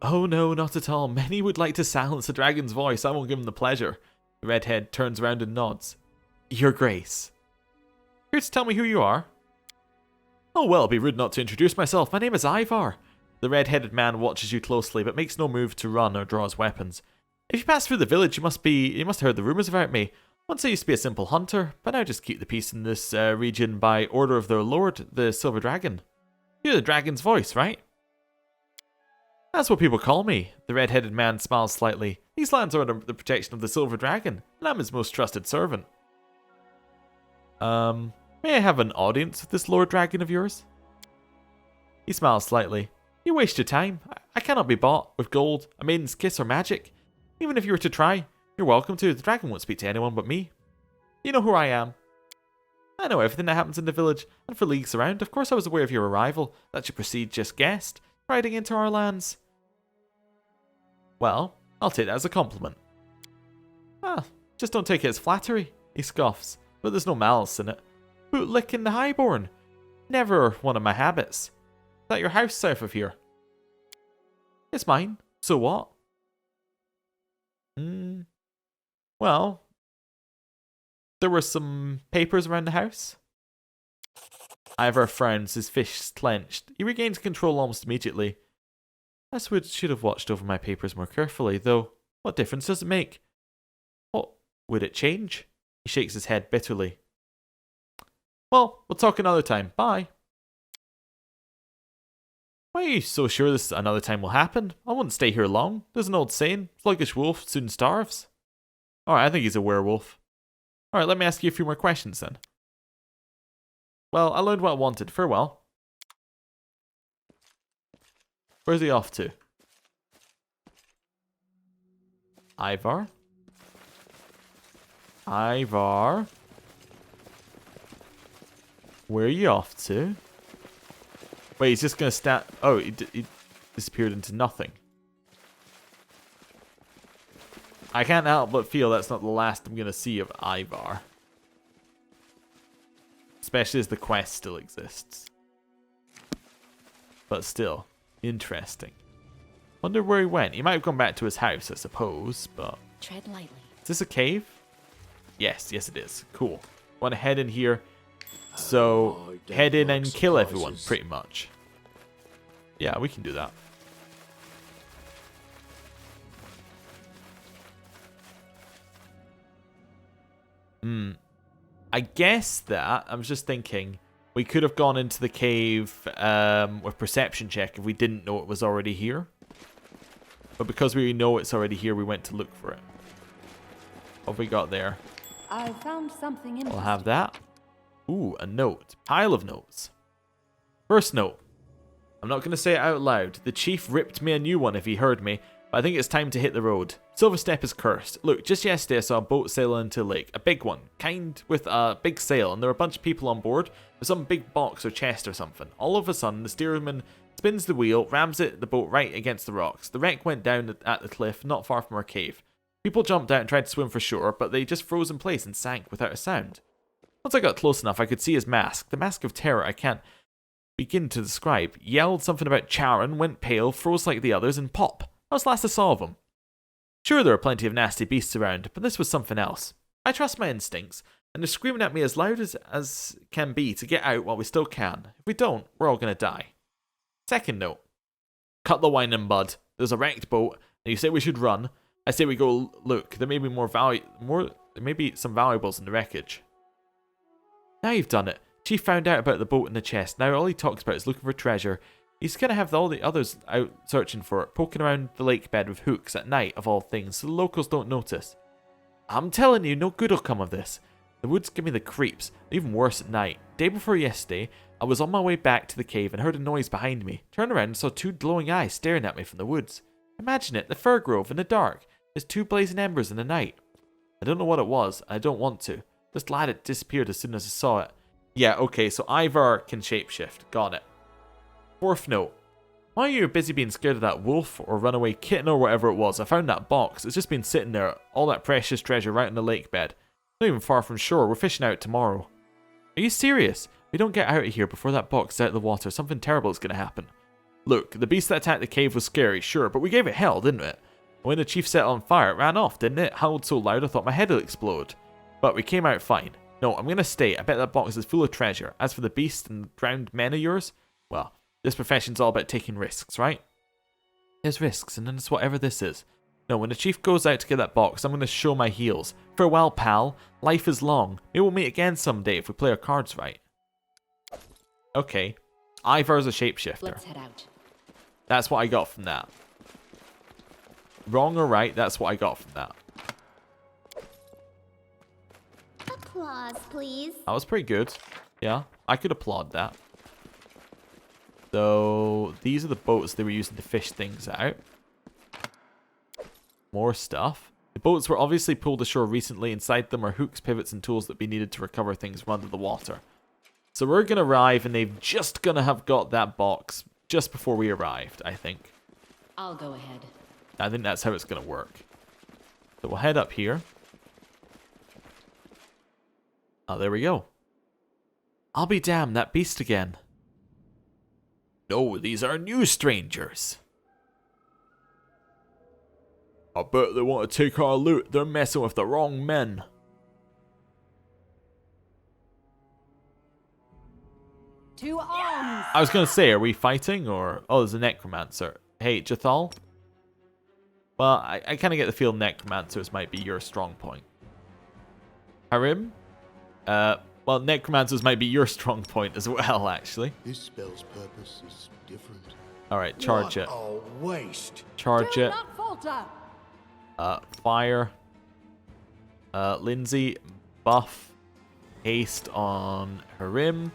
Oh no, not at all. Many would like to silence the dragon's voice. I won't give him the pleasure. The redhead turns around and nods. Your Grace. Here to tell me who you are? Oh well, it'd be rude not to introduce myself. My name is Ivar. The red-headed man watches you closely, but makes no move to run or draw his weapons. If you pass through the village, you must have heard the rumors about me. Once I used to be a simple hunter, but now just keep the peace in this region by order of their lord, the Silver Dragon. You're the dragon's voice, right? That's what people call me. The red-headed man smiles slightly. These lands are under the protection of the Silver Dragon, and I'm his most trusted servant. May I have an audience with this Lord Dragon of yours? He smiles slightly. You waste your time. I cannot be bought with gold, a maiden's kiss, or magic. Even if you were to try, you're welcome to. The dragon won't speak to anyone but me. You know who I am. I know everything that happens in the village, and for leagues around. Of course I was aware of your arrival. That you proceed just guessed, riding into our lands. Well, I'll take that as a compliment. Just don't take it as flattery, he scoffs, but there's no malice in it. Bootlicking the highborn. Never one of my habits. Is that your house south of here? It's mine. So what? Well, there were some papers around the house. Ivar frowns, his fists clenched. He regains control almost immediately. I should have watched over my papers more carefully, though. What difference does it make? What would it change? He shakes his head bitterly. Well, we'll talk another time. Bye. Why are you so sure this another time will happen? I won't stay here long. There's an old saying, sluggish wolf soon starves. Alright, I think he's a werewolf. Alright, let me ask you a few more questions then. Well, I learned what I wanted. Farewell. Where's he off to? Ivar? Ivar? Where are you off to? Wait, he's just gonna stand... Oh, he disappeared into nothing. I can't help but feel that's not the last I'm going to see of Ivar. Especially as the quest still exists. But still, interesting. Wonder where he went. He might have gone back to his house, I suppose, but... Tread lightly. Is this a cave? Yes, it is. Cool. Want to head in here. So, head in and kill everyone, pretty much. Yeah, we can do that. I guess that, I was just thinking, we could have gone into the cave with perception check if we didn't know it was already here. But because we know it's already here, we went to look for it. What have we got there? I found something interesting. We'll have that. Ooh, a note. Pile of notes. First note. I'm not going to say it out loud. The chief ripped me a new one if he heard me, but I think it's time to hit the road. Silverstep is cursed. Look, just yesterday I saw a boat sail into a lake. A big one. Kind with a big sail, and there were a bunch of people on board with some big box or chest or something. All of a sudden, the steersman spins the wheel, rams the boat right against the rocks. The wreck went down at the cliff, not far from our cave. People jumped out and tried to swim for shore, but they just froze in place and sank without a sound. Once I got close enough, I could see his mask. The mask of terror I can't begin to describe. Yelled something about Charon, went pale, froze like the others, and pop. That was the last I saw of him. Sure, there are plenty of nasty beasts around, but this was something else. I trust my instincts, and they're screaming at me as loud as can be to get out while we still can. If we don't, we're all going to die. Second note. Cut the whining, bud. There's a wrecked boat, and you say we should run. I say we go look. There may be there may be some valuables in the wreckage. Now you've done it. Chief found out about the boat and the chest. Now all he talks about is looking for treasure. He's going to have all the others out searching for it, poking around the lake bed with hooks at night, of all things, so the locals don't notice. I'm telling you, no good will come of this. The woods give me the creeps, even worse at night. Day before yesterday, I was on my way back to the cave and heard a noise behind me. Turned around and saw two glowing eyes staring at me from the woods. Imagine it, the fir grove in the dark. There's two blazing embers in the night. I don't know what it was, and I don't want to. Just glad it disappeared as soon as I saw it. Yeah, okay, so Ivar can shapeshift. Got it. Fourth note. While you were busy being scared of that wolf or runaway kitten or whatever it was, I found that box. It's just been sitting there, all that precious treasure right in the lake bed. Not even far from shore. We're fishing out tomorrow. Are you serious? If we don't get out of here before that box is out of the water, something terrible is going to happen. Look, the beast that attacked the cave was scary, sure, but we gave it hell, didn't it? When the chief set it on fire, it ran off, didn't it? Howled so loud I thought my head would explode. But we came out fine. No, I'm going to stay. I bet that box is full of treasure. As for the beast and drowned men of yours, well, this profession's all about taking risks, right? There's risks, and then it's whatever this is. No, when the chief goes out to get that box, I'm going to show my heels. Farewell, pal. Life is long. Maybe we'll meet again someday if we play our cards right. Okay. Ivar's a shapeshifter. Let's head out. That's what I got from that. Wrong or right, that's what I got from that. Applause, please. That was pretty good. Yeah, I could applaud that. So, these are the boats they were using to fish things out. More stuff. The boats were obviously pulled ashore recently. Inside them are hooks, pivots, and tools that be needed to recover things from under the water. So we're going to arrive, and they've just going to have got that box just before we arrived, I think. I'll go ahead. I think that's how it's going to work. So we'll head up here. Oh, there we go. I'll be damned, that beast again. No, these are new strangers. I bet they want to take our loot. They're messing with the wrong men. To arms! I was going to say, are we fighting or... Oh, there's a necromancer. Hey, Jathal? Well, I kind of get the feel necromancers might be your strong point. Harim? Well, necromancers might be your strong point as well, actually. This spell's purpose is different. Alright, charge it. What a waste. Charge Do it. not falter! Fire. Lindsay, buff. Haste on Harim.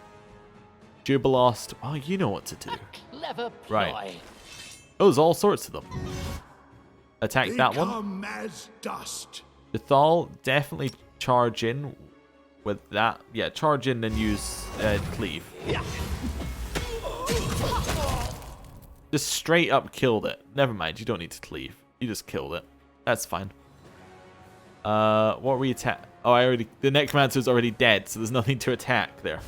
Jubilost. Oh, you know what to do. Clever ploy. Right. Oh, there's all sorts of them. Attack that one. Become as dust. Jathal, definitely charge in with that. Yeah, charge in and use cleave. Just straight up killed it. Never mind, you don't need to cleave. You just killed it. That's fine. What were we attack? Oh, the necromancer's already dead, so there's nothing to attack there.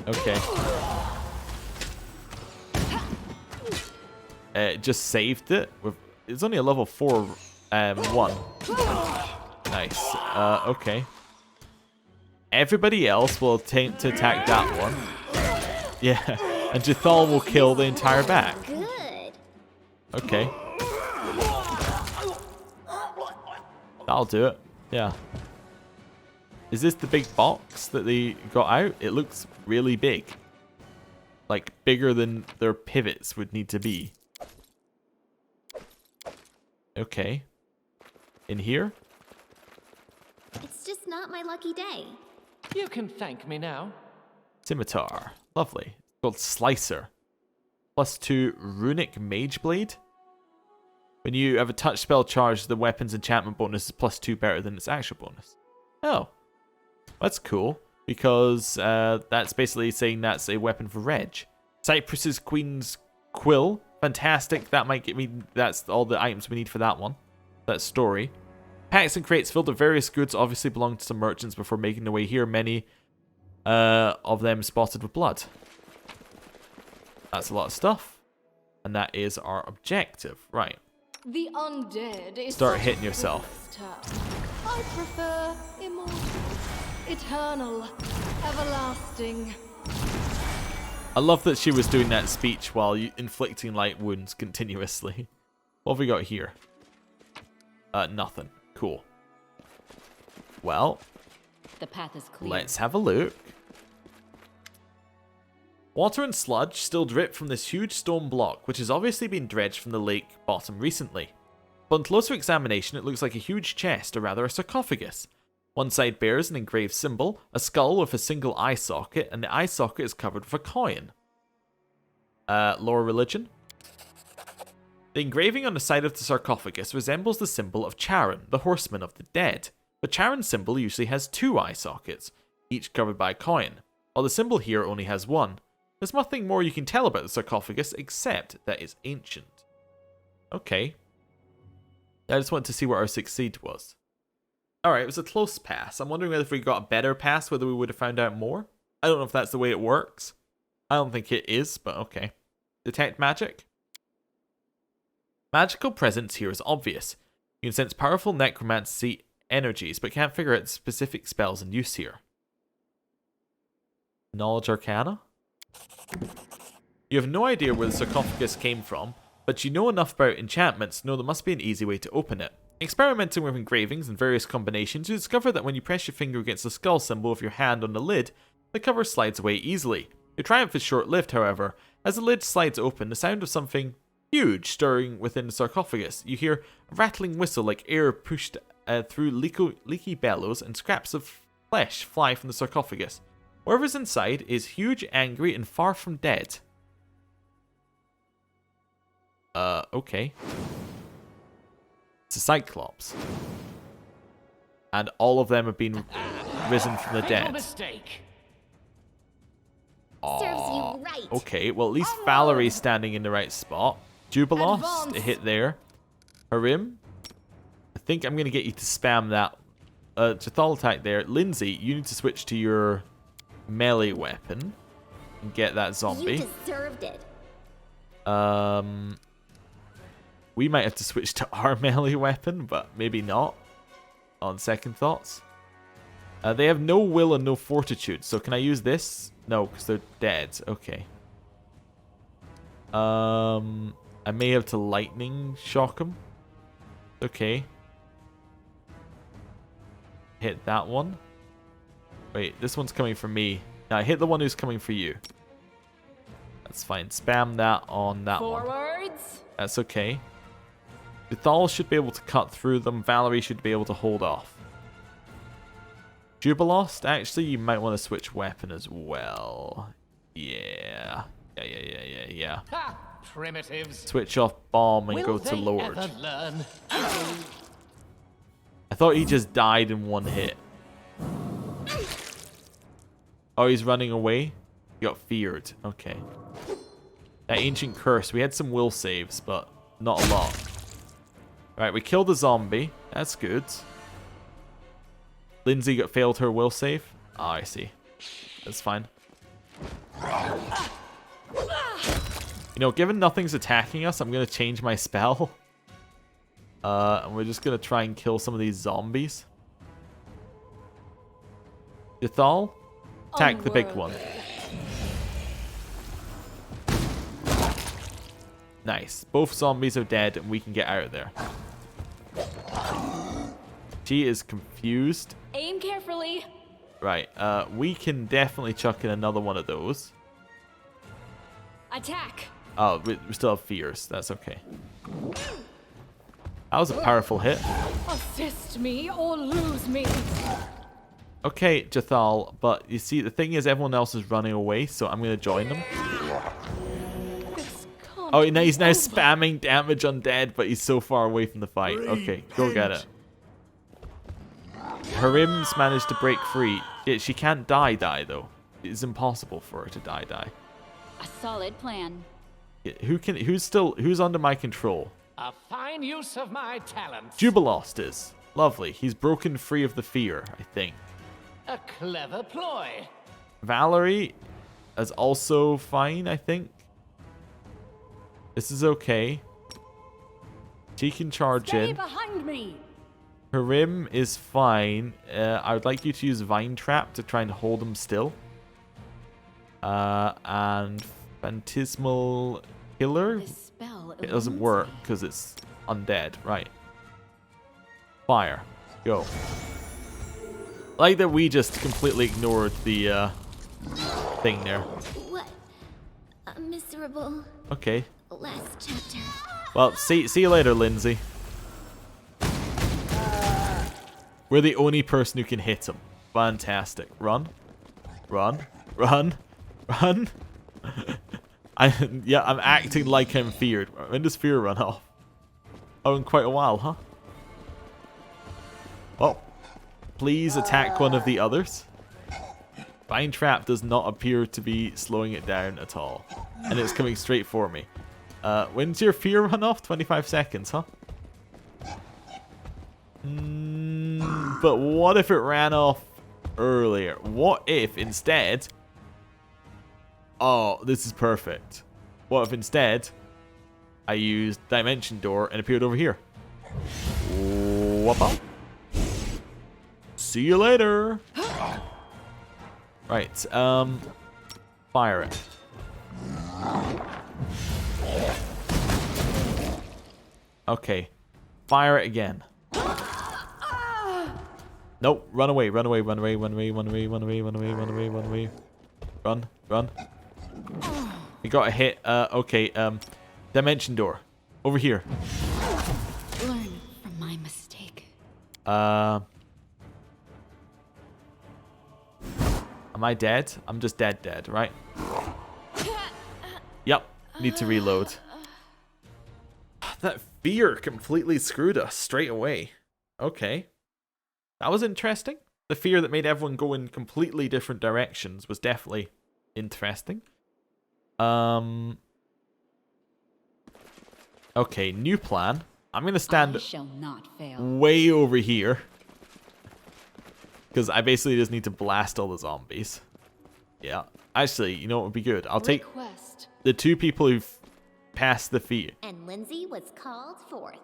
Okay. It just saved it. It's only a level 4 1. Nice. Okay. Everybody else will attempt to attack that one. Yeah. And Jethal will kill the entire back. Good. Okay. That'll do it. Yeah. Is this the big box that they got out? It looks really big. Like, bigger than their pivots would need to be. Okay. In here? It's just not my lucky day. You can thank me now. Scimitar. Lovely. It's called Slicer. +2 Runic Mage Blade. When you have a touch spell charge, the weapon's enchantment bonus is +2 better than its actual bonus. Oh. That's cool. Because that's basically saying that's a weapon for Reg. Cypress's Queen's Quill. Fantastic. That might get me... That's all the items we need for that one. That story. Packs and crates filled with various goods obviously belong to some merchants before making their way here. Many of them spotted with blood. That's a lot of stuff. And that is our objective. Right. The undead is Start such hitting a yourself. frivolous term. I prefer immortal, eternal, everlasting. I love that she was doing that speech while inflicting light wounds continuously. What have we got here? Nothing. Cool. Well, The path is clear. let's have a look. Water and sludge still drip from this huge stone block, which has obviously been dredged from the lake bottom recently. But on closer examination, it looks like a huge chest, or rather a sarcophagus. One side bears an engraved symbol, a skull with a single eye socket, and the eye socket is covered with a coin. Lore religion? The engraving on the side of the sarcophagus resembles the symbol of Charon, the horseman of the dead. But Charon's symbol usually has 2 eye sockets, each covered by a coin, while the symbol here only has 1. There's nothing more you can tell about the sarcophagus except that it's ancient. Okay. I just wanted to see what our succeed was. Alright, it was a close pass. I'm wondering if we got a better pass, whether we would have found out more. I don't know if that's the way it works. I don't think it is, but okay. Detect magic? Magical presence here is obvious. You can sense powerful necromancy energies, but can't figure out specific spells in use here. Knowledge Arcana? You have no idea where the sarcophagus came from, but you know enough about enchantments to know there must be an easy way to open it. Experimenting with engravings and various combinations, you discover that when you press your finger against the skull symbol with your hand on the lid, the cover slides away easily. Your triumph is short-lived, however. As the lid slides open, the sound of something huge stirring within the sarcophagus. You hear a rattling whistle like air pushed through leaky bellows, and scraps of flesh fly from the sarcophagus. Whatever's inside is huge, angry, and far from dead. Okay. It's a Cyclops. And all of them have been risen from the dead. Mistake. Serves you right. Okay, well at least Valerie's standing in the right spot. Jubilos, a hit there. Harim, I think I'm going to get you to spam that. Jethal attack there. Lindsay, you need to switch to your melee weapon and get that zombie. You deserved it. We might have to switch to our melee weapon, but maybe not. On second thoughts. They have no will and no fortitude, so can I use this? No, because they're dead. Okay. I may have to lightning shock them. Okay. Hit that one. Wait, this one's coming for me. Now hit the one who's coming for you. That's fine. Spam that on that one. Forwards. That's okay. Bethal should be able to cut through them. Valerie should be able to hold off. Jubilost, actually, you might want to switch weapon as well. Yeah. Yeah. Ha! Primitives. Switch off bomb and Will go to they Lord. ever learn? I thought he just died in one hit. Oh, he's running away? He got feared. Okay. That ancient curse. We had some will saves, but not a lot. Right, we killed a zombie. That's good. Lindsay failed her will save. Oh, I see. That's fine. You know, given nothing's attacking us, I'm going to change my spell. And we're just going to try and kill some of these zombies. Jethal, attack the big one. Nice. Both zombies are dead and we can get out of there. She is confused. Aim carefully. Right, we can definitely chuck in another one of those. Attack. Oh, we still have fears. That's okay. That was a powerful hit. Assist me or lose me. Okay, Jethal, but you see, the thing is everyone else is running away, so I'm going to join them. Oh, he's now spamming damage undead, but he's so far away from the fight. Okay, go get it. Harim's managed to break free. She can't die, though. It's impossible for her to die. A solid plan. Who's under my control? A fine use of my talents. Jubilost is. Lovely. He's broken free of the fear, I think. A clever ploy. Valerie is also fine, I think. This is okay. She can charge Stay in. behind me. Harim is fine. I would like you to use Vine Trap to try and hold him still. And Phantasmal Killer. This spell It doesn't eludes work me. because it's undead. Right. Fire. Go. I like that we just completely ignored the thing there. What a miserable Okay. last chapter. Well, see you later, Lindsay. We're the only person who can hit him. Fantastic. Run. Run. Run. Run. I'm acting like I'm feared. When does fear run off? Oh, in quite a while, huh? Well, please attack one of the others. Vine Trap does not appear to be slowing it down at all. And it's coming straight for me. When's your fear run off? 25 seconds, huh? But what if it ran off earlier? What if instead... Oh, this is perfect. What if instead I used Dimension Door and appeared over here? Whoop. See you later. Right, fire it. Okay, fire it again. Nope, run away, run away, run away, run away, run away, run away, run away, run away, run away. Run. We got a hit. Okay, Dimension Door. Over here. Learn from my mistake. Am I dead? I'm just dead, right? Yep. Need to reload. That fear completely screwed us straight away. Okay. That was interesting. The fear that made everyone go in completely different directions was definitely interesting. Okay, new plan. I'm gonna stand I shall not fail. way over here. Because I basically just need to blast all the zombies. Yeah. Actually, you know what would be good? I'll take Request. the two people who've passed the fear. And Lindsay was called forth.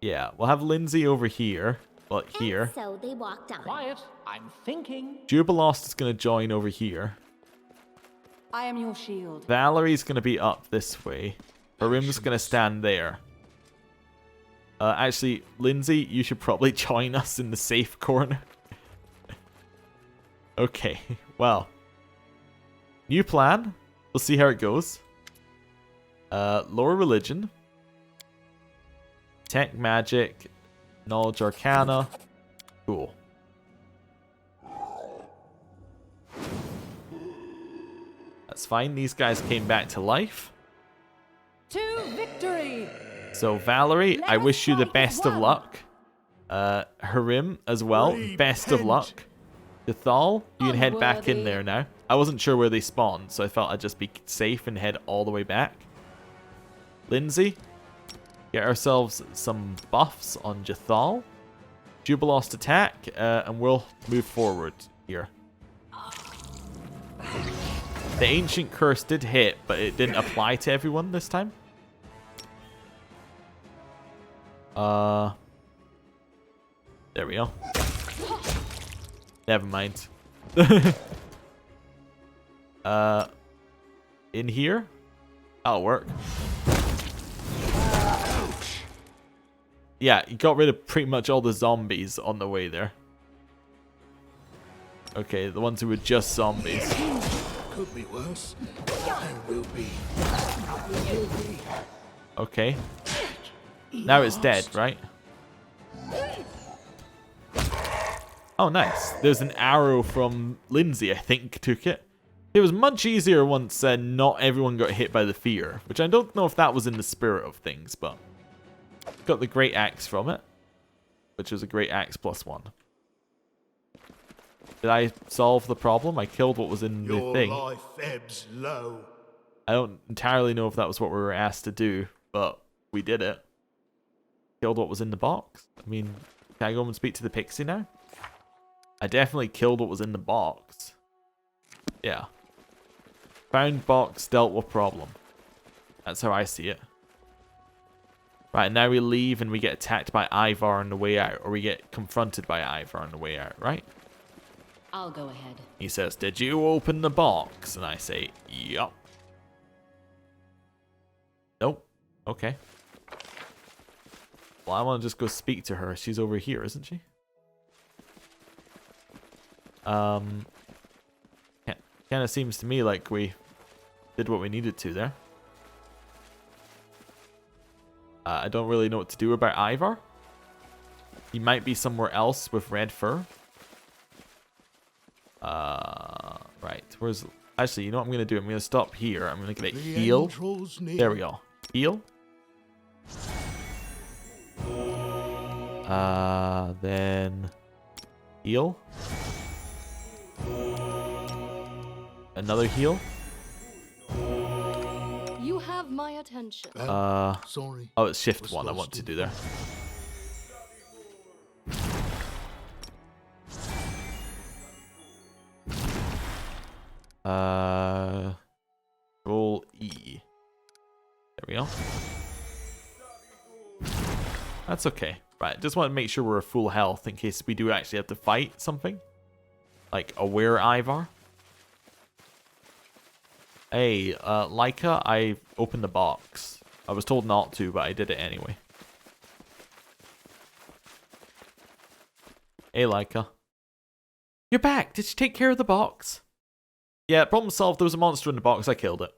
Yeah, we'll have Lindsay over here. Well, here. And so they walked on. Quiet. I'm thinking. Jubilost is going to join over here. I am your shield. Valerie's going to be up this way. Harim's going to stand there. Actually, Lindsay, you should probably join us in the safe corner. Okay, well. New plan. We'll see how it goes. Lower religion. Tech magic. Knowledge arcana. Cool. That's fine. These guys came back to life. To victory! So, Valerie, Let I us wish you the fight best as of one. luck. Harim as well. Best of luck. Cathal, you can head back in Unworthy. there now. I wasn't sure where they spawned, so I felt I'd just be safe and head all the way back. Lindsay, Get ourselves some buffs on Jathal. Jubilost attack, and we'll move forward here. The Ancient Curse did hit, but it didn't apply to everyone this time. There we go. Never mind. In here? That'll work. Yeah, you got rid of pretty much all the zombies on the way there. Okay, the ones who were just zombies. Could be worse. And will be. Okay. Now it's dead, right? Oh, nice. There's an arrow from Lindsay, I think, took it. It was much easier once not everyone got hit by the fear, which I don't know if that was in the spirit of things, but got the Great Axe from it, which was a Great Axe +1. Did I solve the problem? I killed what was in the thing. Your life ebbs low. I don't entirely know if that was what we were asked to do, but we did it. Killed what was in the box. I mean, can I go and speak to the pixie now? I definitely killed what was in the box. Yeah. Found box, dealt with problem. That's how I see it. Right, now we leave and we get attacked by Ivar on the way out. Or we get confronted by Ivar on the way out, right? I'll go ahead. He says, "Did you open the box?" And I say, "Yup." Nope. Okay. Well, I want to just go speak to her. She's over here, isn't she? Kind of seems to me like we did what we needed to there. I don't really know what to do about Ivar. He might be somewhere else with red fur. Right. Where's... Actually, you know what I'm going to do? I'm going to stop here. I'm going to get a heal. There we go. Heal. Then... Heal. Another heal. You have my attention. Sorry. Oh, it's shift 1 I want to do there. Roll E. There we go. That's okay. Right, just want to make sure we're at full health in case we do actually have to fight something. Like aware Ivar. Hey, Leica, I opened the box. I was told not to, but I did it anyway. Hey, Leica. You're back! Did you take care of the box? Yeah, problem solved. There was a monster in the box. I killed it.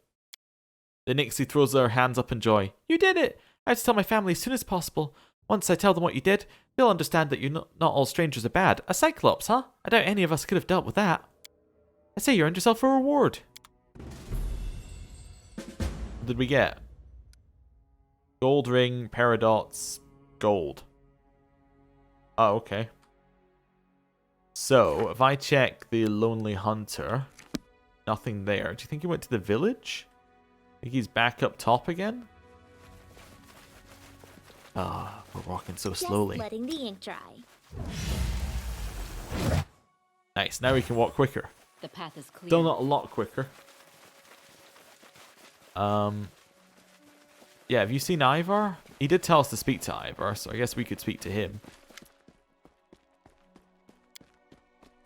The Nixie throws their hands up in joy. You did it! I have to tell my family as soon as possible. Once I tell them what you did, they'll understand that not all strangers are bad. A Cyclops, huh? I doubt any of us could have dealt with that. I say you earned yourself a reward. What did we get? Gold ring, paradox, gold. Oh, okay. So, if I check the Lonely Hunter, nothing there. Do you think he went to the village? Think he's back up top again? Ah, we're walking so slowly. Just letting the ink dry. Nice, now we can walk quicker. The path is clear. Still not a lot quicker. Yeah, have you seen Ivar? He did tell us to speak to Ivar, so I guess we could speak to him.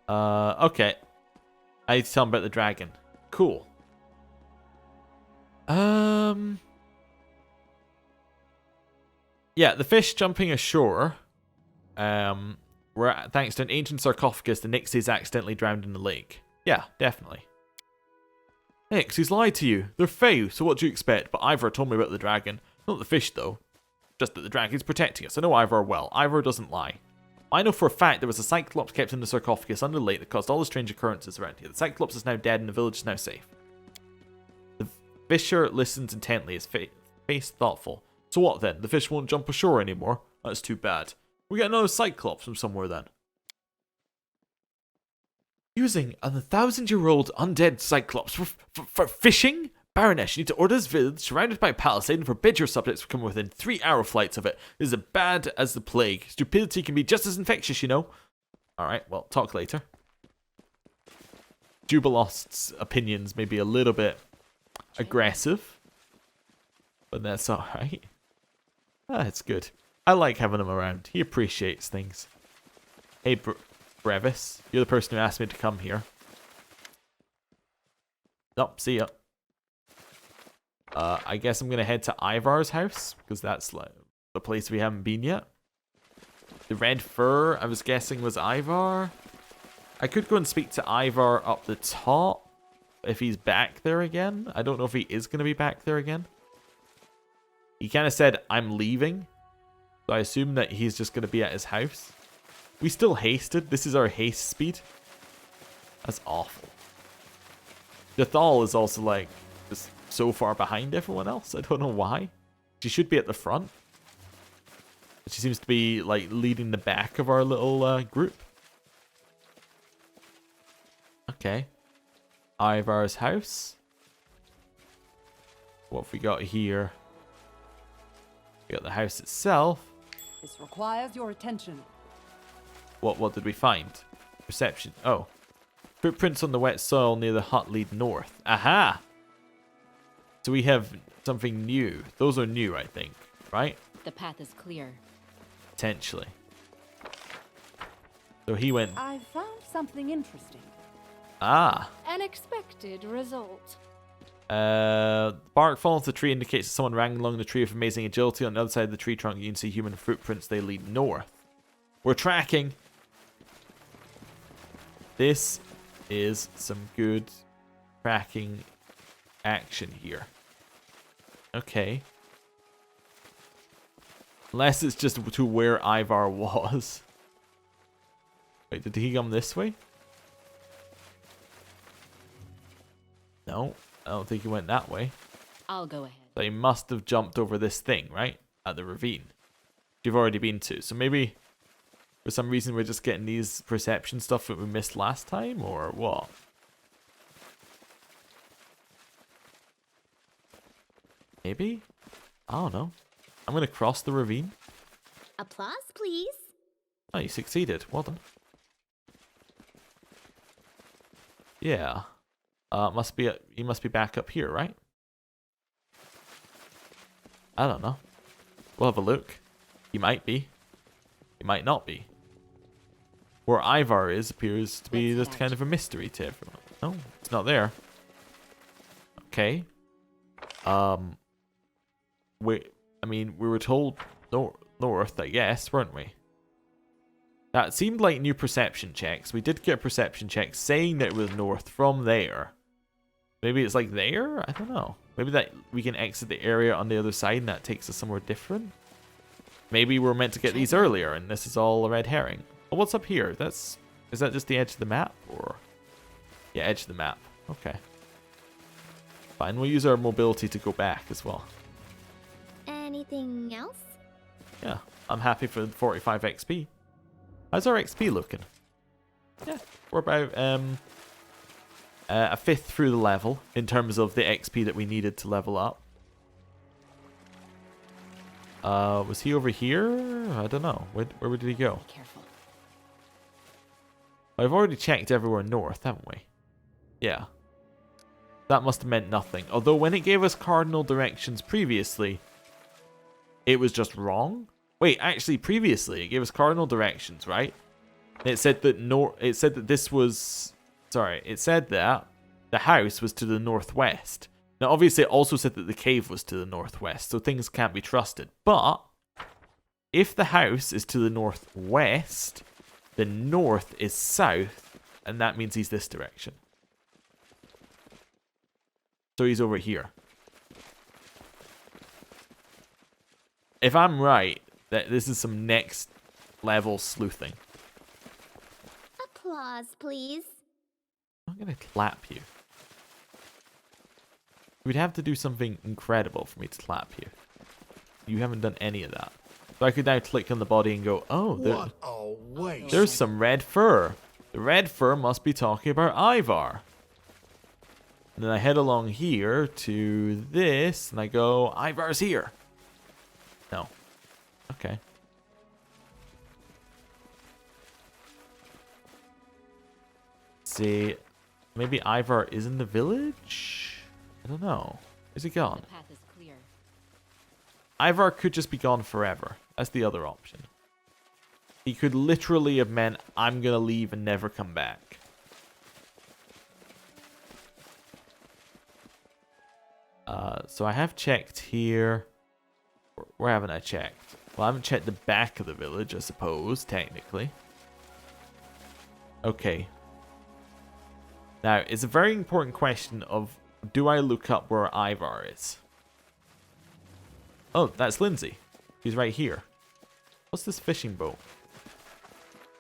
Okay. I need to tell him about the dragon. Cool. Yeah, the fish jumping ashore. Where thanks to an ancient sarcophagus, the Nixies accidentally drowned in the lake. Yeah, definitely. Nixies lied to you. They're fey, so what do you expect? But Ivar told me about the dragon. Not the fish, though. Just that the dragon's protecting us. I know Ivar well. Ivar doesn't lie. I know for a fact there was a Cyclops kept in the sarcophagus under the lake that caused all the strange occurrences around here. The Cyclops is now dead and the village is now safe. The fisher listens intently, his face thoughtful. So what then? The fish won't jump ashore anymore? That's too bad. We get another Cyclops from somewhere then. Using a 1,000-year-old undead Cyclops for fishing? Baroness, you need to order this village surrounded by a palisade and forbid your subjects from coming within 3-hour flights of it. It is as bad as the plague. Stupidity can be just as infectious, you know. Alright, well, talk later. Jubilost's opinions may be a little bit aggressive, but that's alright. It's good. I like having him around. He appreciates things. Hey, Brevis, you're the person who asked me to come here. Oh, see ya. I guess I'm going to head to Ivar's house, because that's like the place we haven't been yet. The red fur, I was guessing, was Ivar. I could go and speak to Ivar up the top, if he's back there again. I don't know if he is going to be back there again. He kind of said, I'm leaving. So I assume that he's just going to be at his house. We still hasted. This is our haste speed. That's awful. Jathal is also like just so far behind everyone else. I don't know why. She should be at the front. But she seems to be like leading the back of our little group. Okay. Ivar's house. What have we got here? We got the house itself. This requires your attention. What did we find? Perception. Oh. Footprints on the wet soil near the hut lead north. Aha! So we have something new. Those are new, I think. Right? The path is clear. Potentially. So he went... I found something interesting. Ah. An expected result. Bark falling off the tree indicates that someone ran along the tree with amazing agility. On the other side of the tree trunk, you can see human footprints. They lead north. We're tracking. This is some good tracking action here. Okay. Unless it's just to where Ivar was. Wait, did he come this way? No, I don't think he went that way. I'll go ahead. So he must have jumped over this thing, right? At the ravine. You've already been to. So maybe for some reason we're just getting these perception stuff that we missed last time, or what? Maybe? I don't know. I'm going to cross the ravine. Applause, please. Oh, you succeeded. Well done. Yeah. He must be back up here, right? I don't know. We'll have a look. He might be. He might not be. Where Ivar is appears to be just kind of a mystery to everyone. No, it's not there. Okay. We were told north, I guess, weren't we? That seemed like new perception checks. We did get a perception check saying that it was north from there. Maybe it's like there? I don't know. Maybe that we can exit the area on the other side and that takes us somewhere different. Maybe we're meant to get these earlier and this is all a red herring. Oh, what's up here? Is that just the edge of the map? Or yeah, edge of the map. Okay. Fine, we'll use our mobility to go back as well. Anything else? Yeah, I'm happy for the 45 XP. How's our XP looking? Yeah, we're about a fifth through the level in terms of the XP that we needed to level up. Was he over here? I don't know. Where did he go? Be careful. I've already checked everywhere north, haven't we? Yeah. That must have meant nothing. Although when it gave us cardinal directions previously, it was just wrong. Wait, actually, previously it gave us cardinal directions, right? And it said that it said that the house was to the northwest. Now, obviously, it also said that the cave was to the northwest, so things can't be trusted. But if the house is to the northwest, the north is south, and that means he's this direction. So he's over here. If I'm right, that this is some next level sleuthing. Applause, please. I'm gonna clap you. We'd have to do something incredible for me to clap you. You haven't done any of that. So I could now click on the body and go, oh, What a waste. there's some red fur. The red fur must be talking about Ivar. And then I head along here to this, and I go, Ivar's here. No. Okay. See, maybe Ivar is in the village? I don't know. Is he gone? The path is clear. Ivar could just be gone forever. That's the other option. He could literally have meant, I'm going to leave and never come back. So I have checked here. Where haven't I checked? Well, I haven't checked the back of the village, I suppose, technically. Okay. Now, it's a very important question of, do I look up where Ivar is? Oh, that's Lindsay. She's right here. What's this fishing boat?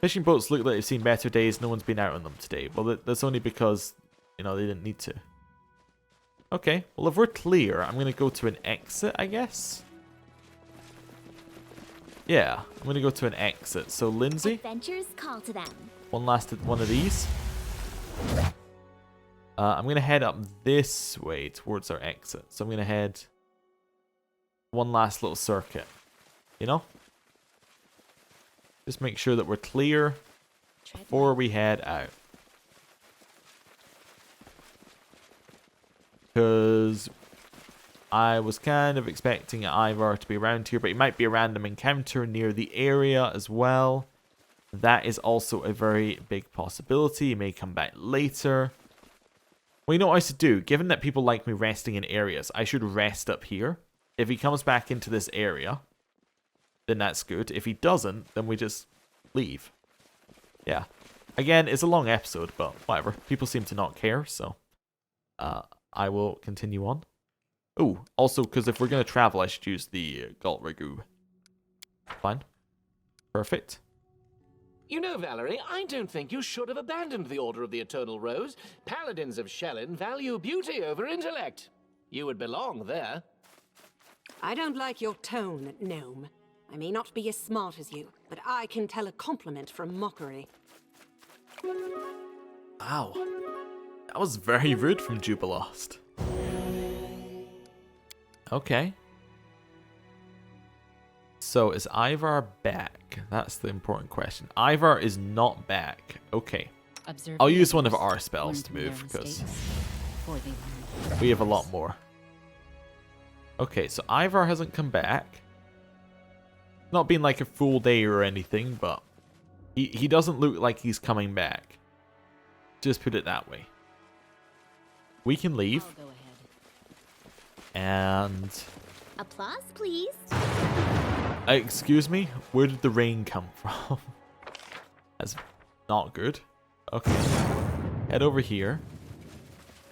Fishing boats look like they've seen better days. No one's been out on them today. Well, that's only because, you know, they didn't need to. Okay, well, if we're clear, I'm going to go to an exit, I guess. Yeah, I'm going to go to an exit. So, Lindsay, Adventures call to them. one last one of these. I'm going to head up this way towards our exit. So, I'm going to head one last little circuit. You know? Just make sure that we're clear before we head out. Because I was kind of expecting Ivar to be around here, but he might be a random encounter near the area as well. That is also a very big possibility. He may come back later. Well, you know what I should do? Given that people like me resting in areas, I should rest up here. If he comes back into this area, then that's good. If he doesn't, then we just leave. Yeah. Again, it's a long episode, but whatever. People seem to not care, so I will continue on. Oh, also, because if we're going to travel, I should use the Galt Ragu. Fine. Perfect. You know, Valerie, I don't think you should have abandoned the Order of the Eternal Rose. Paladins of Shellin value beauty over intellect. You would belong there. I don't like your tone, gnome. I may not be as smart as you, but I can tell a compliment from mockery. Wow. That was very rude from Jubilost. Okay. So, is Ivar back? That's the important question. Ivar is not back. Okay. Observe I'll the use one of others, our learn spells to from their move, because mistakes before they learn. we have a lot more. Okay, so Ivar hasn't come back. Not been like a full day or anything, but he doesn't look like he's coming back. Just put it that way. We can leave. I'll go ahead. And Applause, please. excuse me, where did the rain come from? That's not good. Okay, head over here.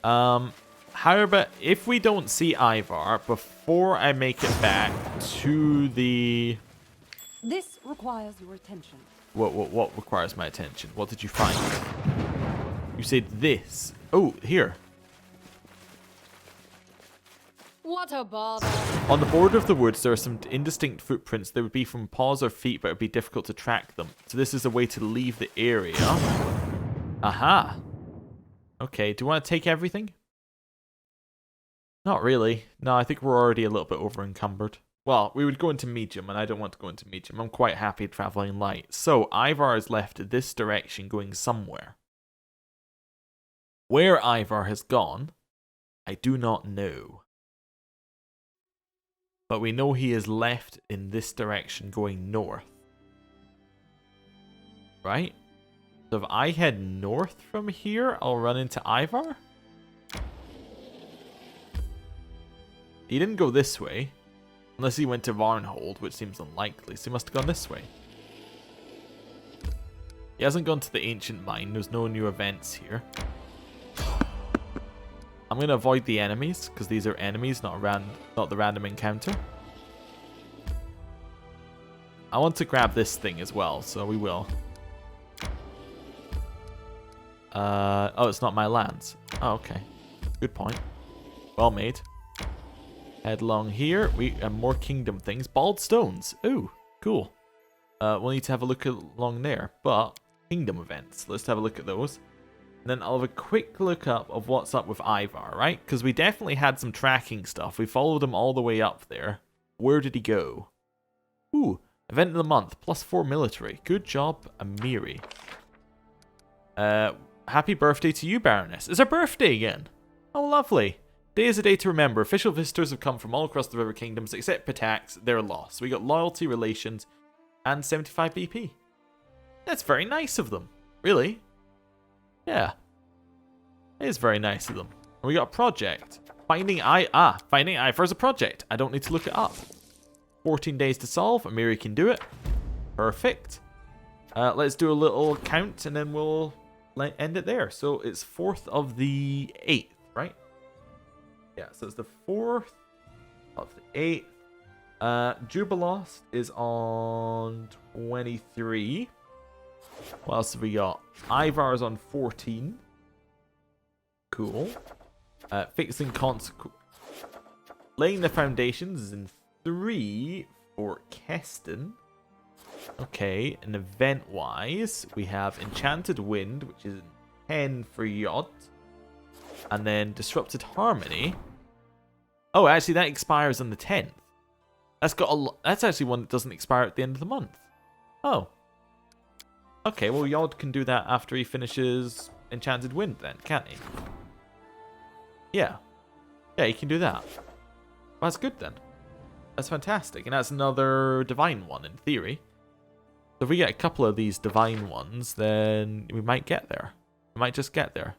However, if we don't see Ivar before I make it back to the... This requires your attention. What requires my attention? What did you find? You said this. Oh, here. What a bother. On the border of the woods, there are some indistinct footprints. They would be from paws or feet, but it would be difficult to track them. So this is a way to leave the area. Aha. Okay, do you want to take everything? Not really. No, I think we're already a little bit over encumbered. Well, we would go into medium, and I don't want to go into medium. I'm quite happy traveling light. So, Ivar has left this direction going somewhere. Where Ivar has gone, I do not know. But we know he is left in this direction going north. Right? So if I head north from here, I'll run into Ivar? He didn't go this way. Unless he went to Varnhold, which seems unlikely. So he must have gone this way. He hasn't gone to the ancient mine. There's no new events here. I'm going to avoid the enemies, because these are enemies, not the random encounter. I want to grab this thing as well, so we will. Oh, it's not my lands. Oh, okay. Good point. Well made. Head along here. We have more kingdom things. Bald stones. Ooh, cool. We'll need to have a look along there. But, kingdom events. Let's have a look at those. And then I'll have a quick look up of what's up with Ivar, right? Because we definitely had some tracking stuff. We followed him all the way up there. Where did he go? Ooh, event of the month, +4 military. Good job, Amiri. Happy birthday to you, Baroness. It's her birthday again. Oh, lovely. Today is a day to remember. Official visitors have come from all across the River Kingdoms, except Pitax. They're lost. We got loyalty, relations, and 75 BP. That's very nice of them. Really? Yeah. It is very nice of them. And we got a project. Finding Ivar's a project. I don't need to look it up. 14 days to solve. Amiri can do it. Perfect. Let's do a little count and then we'll end it there. So it's 4th of the 8th, right? Yeah, so it's the 4th of the 8th. Jubilost is on 23. What else have we got? Ivar's on 14. Cool. Fixing consequence. Laying the foundations is in 3 for Keston. Okay, and event-wise, we have Enchanted Wind, which is 10 for Yacht. And then Disrupted Harmony. Oh, actually, that expires on the 10th. That's actually one that doesn't expire at the end of the month. Oh. Okay, well, Yod can do that after he finishes Enchanted Wind then, can't he? Yeah. Yeah, he can do that. Well, that's good then. That's fantastic. And that's another divine one in theory. So if we get a couple of these divine ones, then we might get there. We might just get there.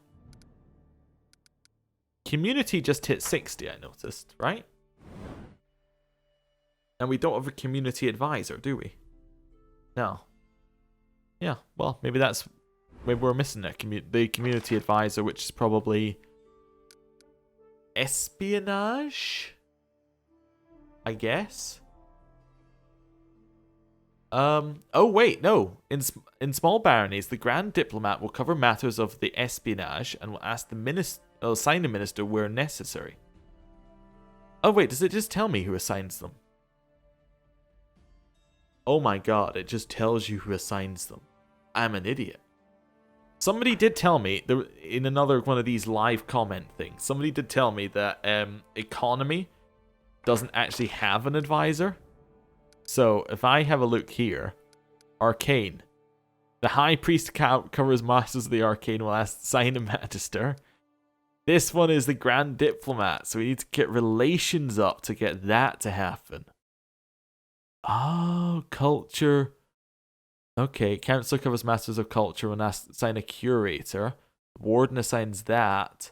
Community just hit 60, I noticed, right? And we don't have a community advisor, do we? No. Yeah, well, maybe we're missing the community advisor, which is probably espionage, I guess. Oh wait, no. In small baronies, the Grand Diplomat will cover matters of the espionage and will ask assign a minister where necessary. Oh wait, does it just tell me who assigns them? Oh my god, it just tells you who assigns them. I'm an idiot. Somebody did tell me, in another one of these live comment things, somebody did tell me that economy doesn't actually have an advisor. So if I have a look here, Arcane. The High Priest covers Masters of the Arcane will assign a Magister. This one is the Grand Diplomat, so we need to get relations up to get that to happen. Oh, culture. Okay, Council covers Masters of Culture and assign a Curator. Warden assigns that.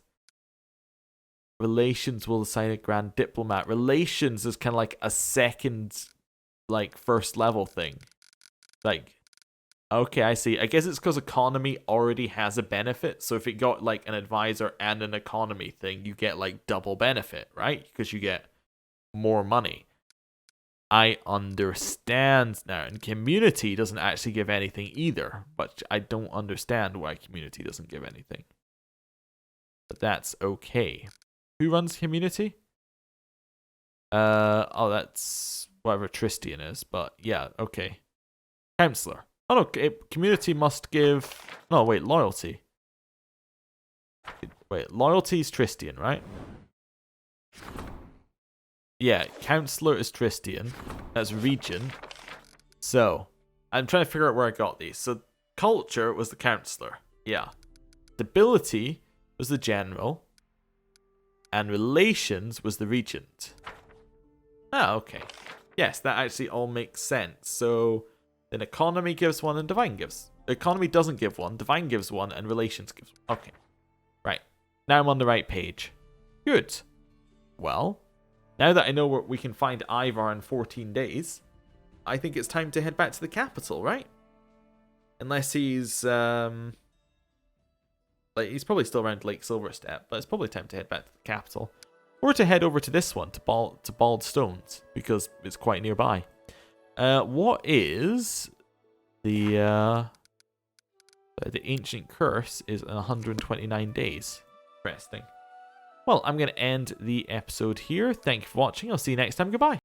Relations will assign a Grand Diplomat. Relations is kind of like a second, like, first level thing. Like, okay, I see. I guess it's because economy already has a benefit. So if it got, like, an advisor and an economy thing, you get, like, double benefit, right? Because you get more money. I understand now. And community doesn't actually give anything either. But I don't understand why community doesn't give anything. But that's okay. Who runs community? Oh, that's whatever Tristian is. But yeah, okay. Counselor. Oh no, community must give... No, wait, loyalty. Wait, loyalty is Tristian, right? Yeah, Counselor is Tristian. That's Regent. So, I'm trying to figure out where I got these. So, Culture was the Counselor. Yeah. Stability was the General. And Relations was the Regent. Ah, okay. Yes, that actually all makes sense. So, then Economy gives one and Divine gives. Economy doesn't give one, Divine gives one, and Relations gives one. Okay. Right. Now I'm on the right page. Good. Well... Now that I know where we can find Ivar in 14 days, I think it's time to head back to the capital, right? Unless he's, like, he's probably still around Lake Silverstep, but it's probably time to head back to the capital. Or to head over to this one, to Bald Stones, because it's quite nearby. What is the Ancient Curse is in 129 days. Interesting. Well, I'm going to end the episode here. Thank you for watching. I'll see you next time. Goodbye.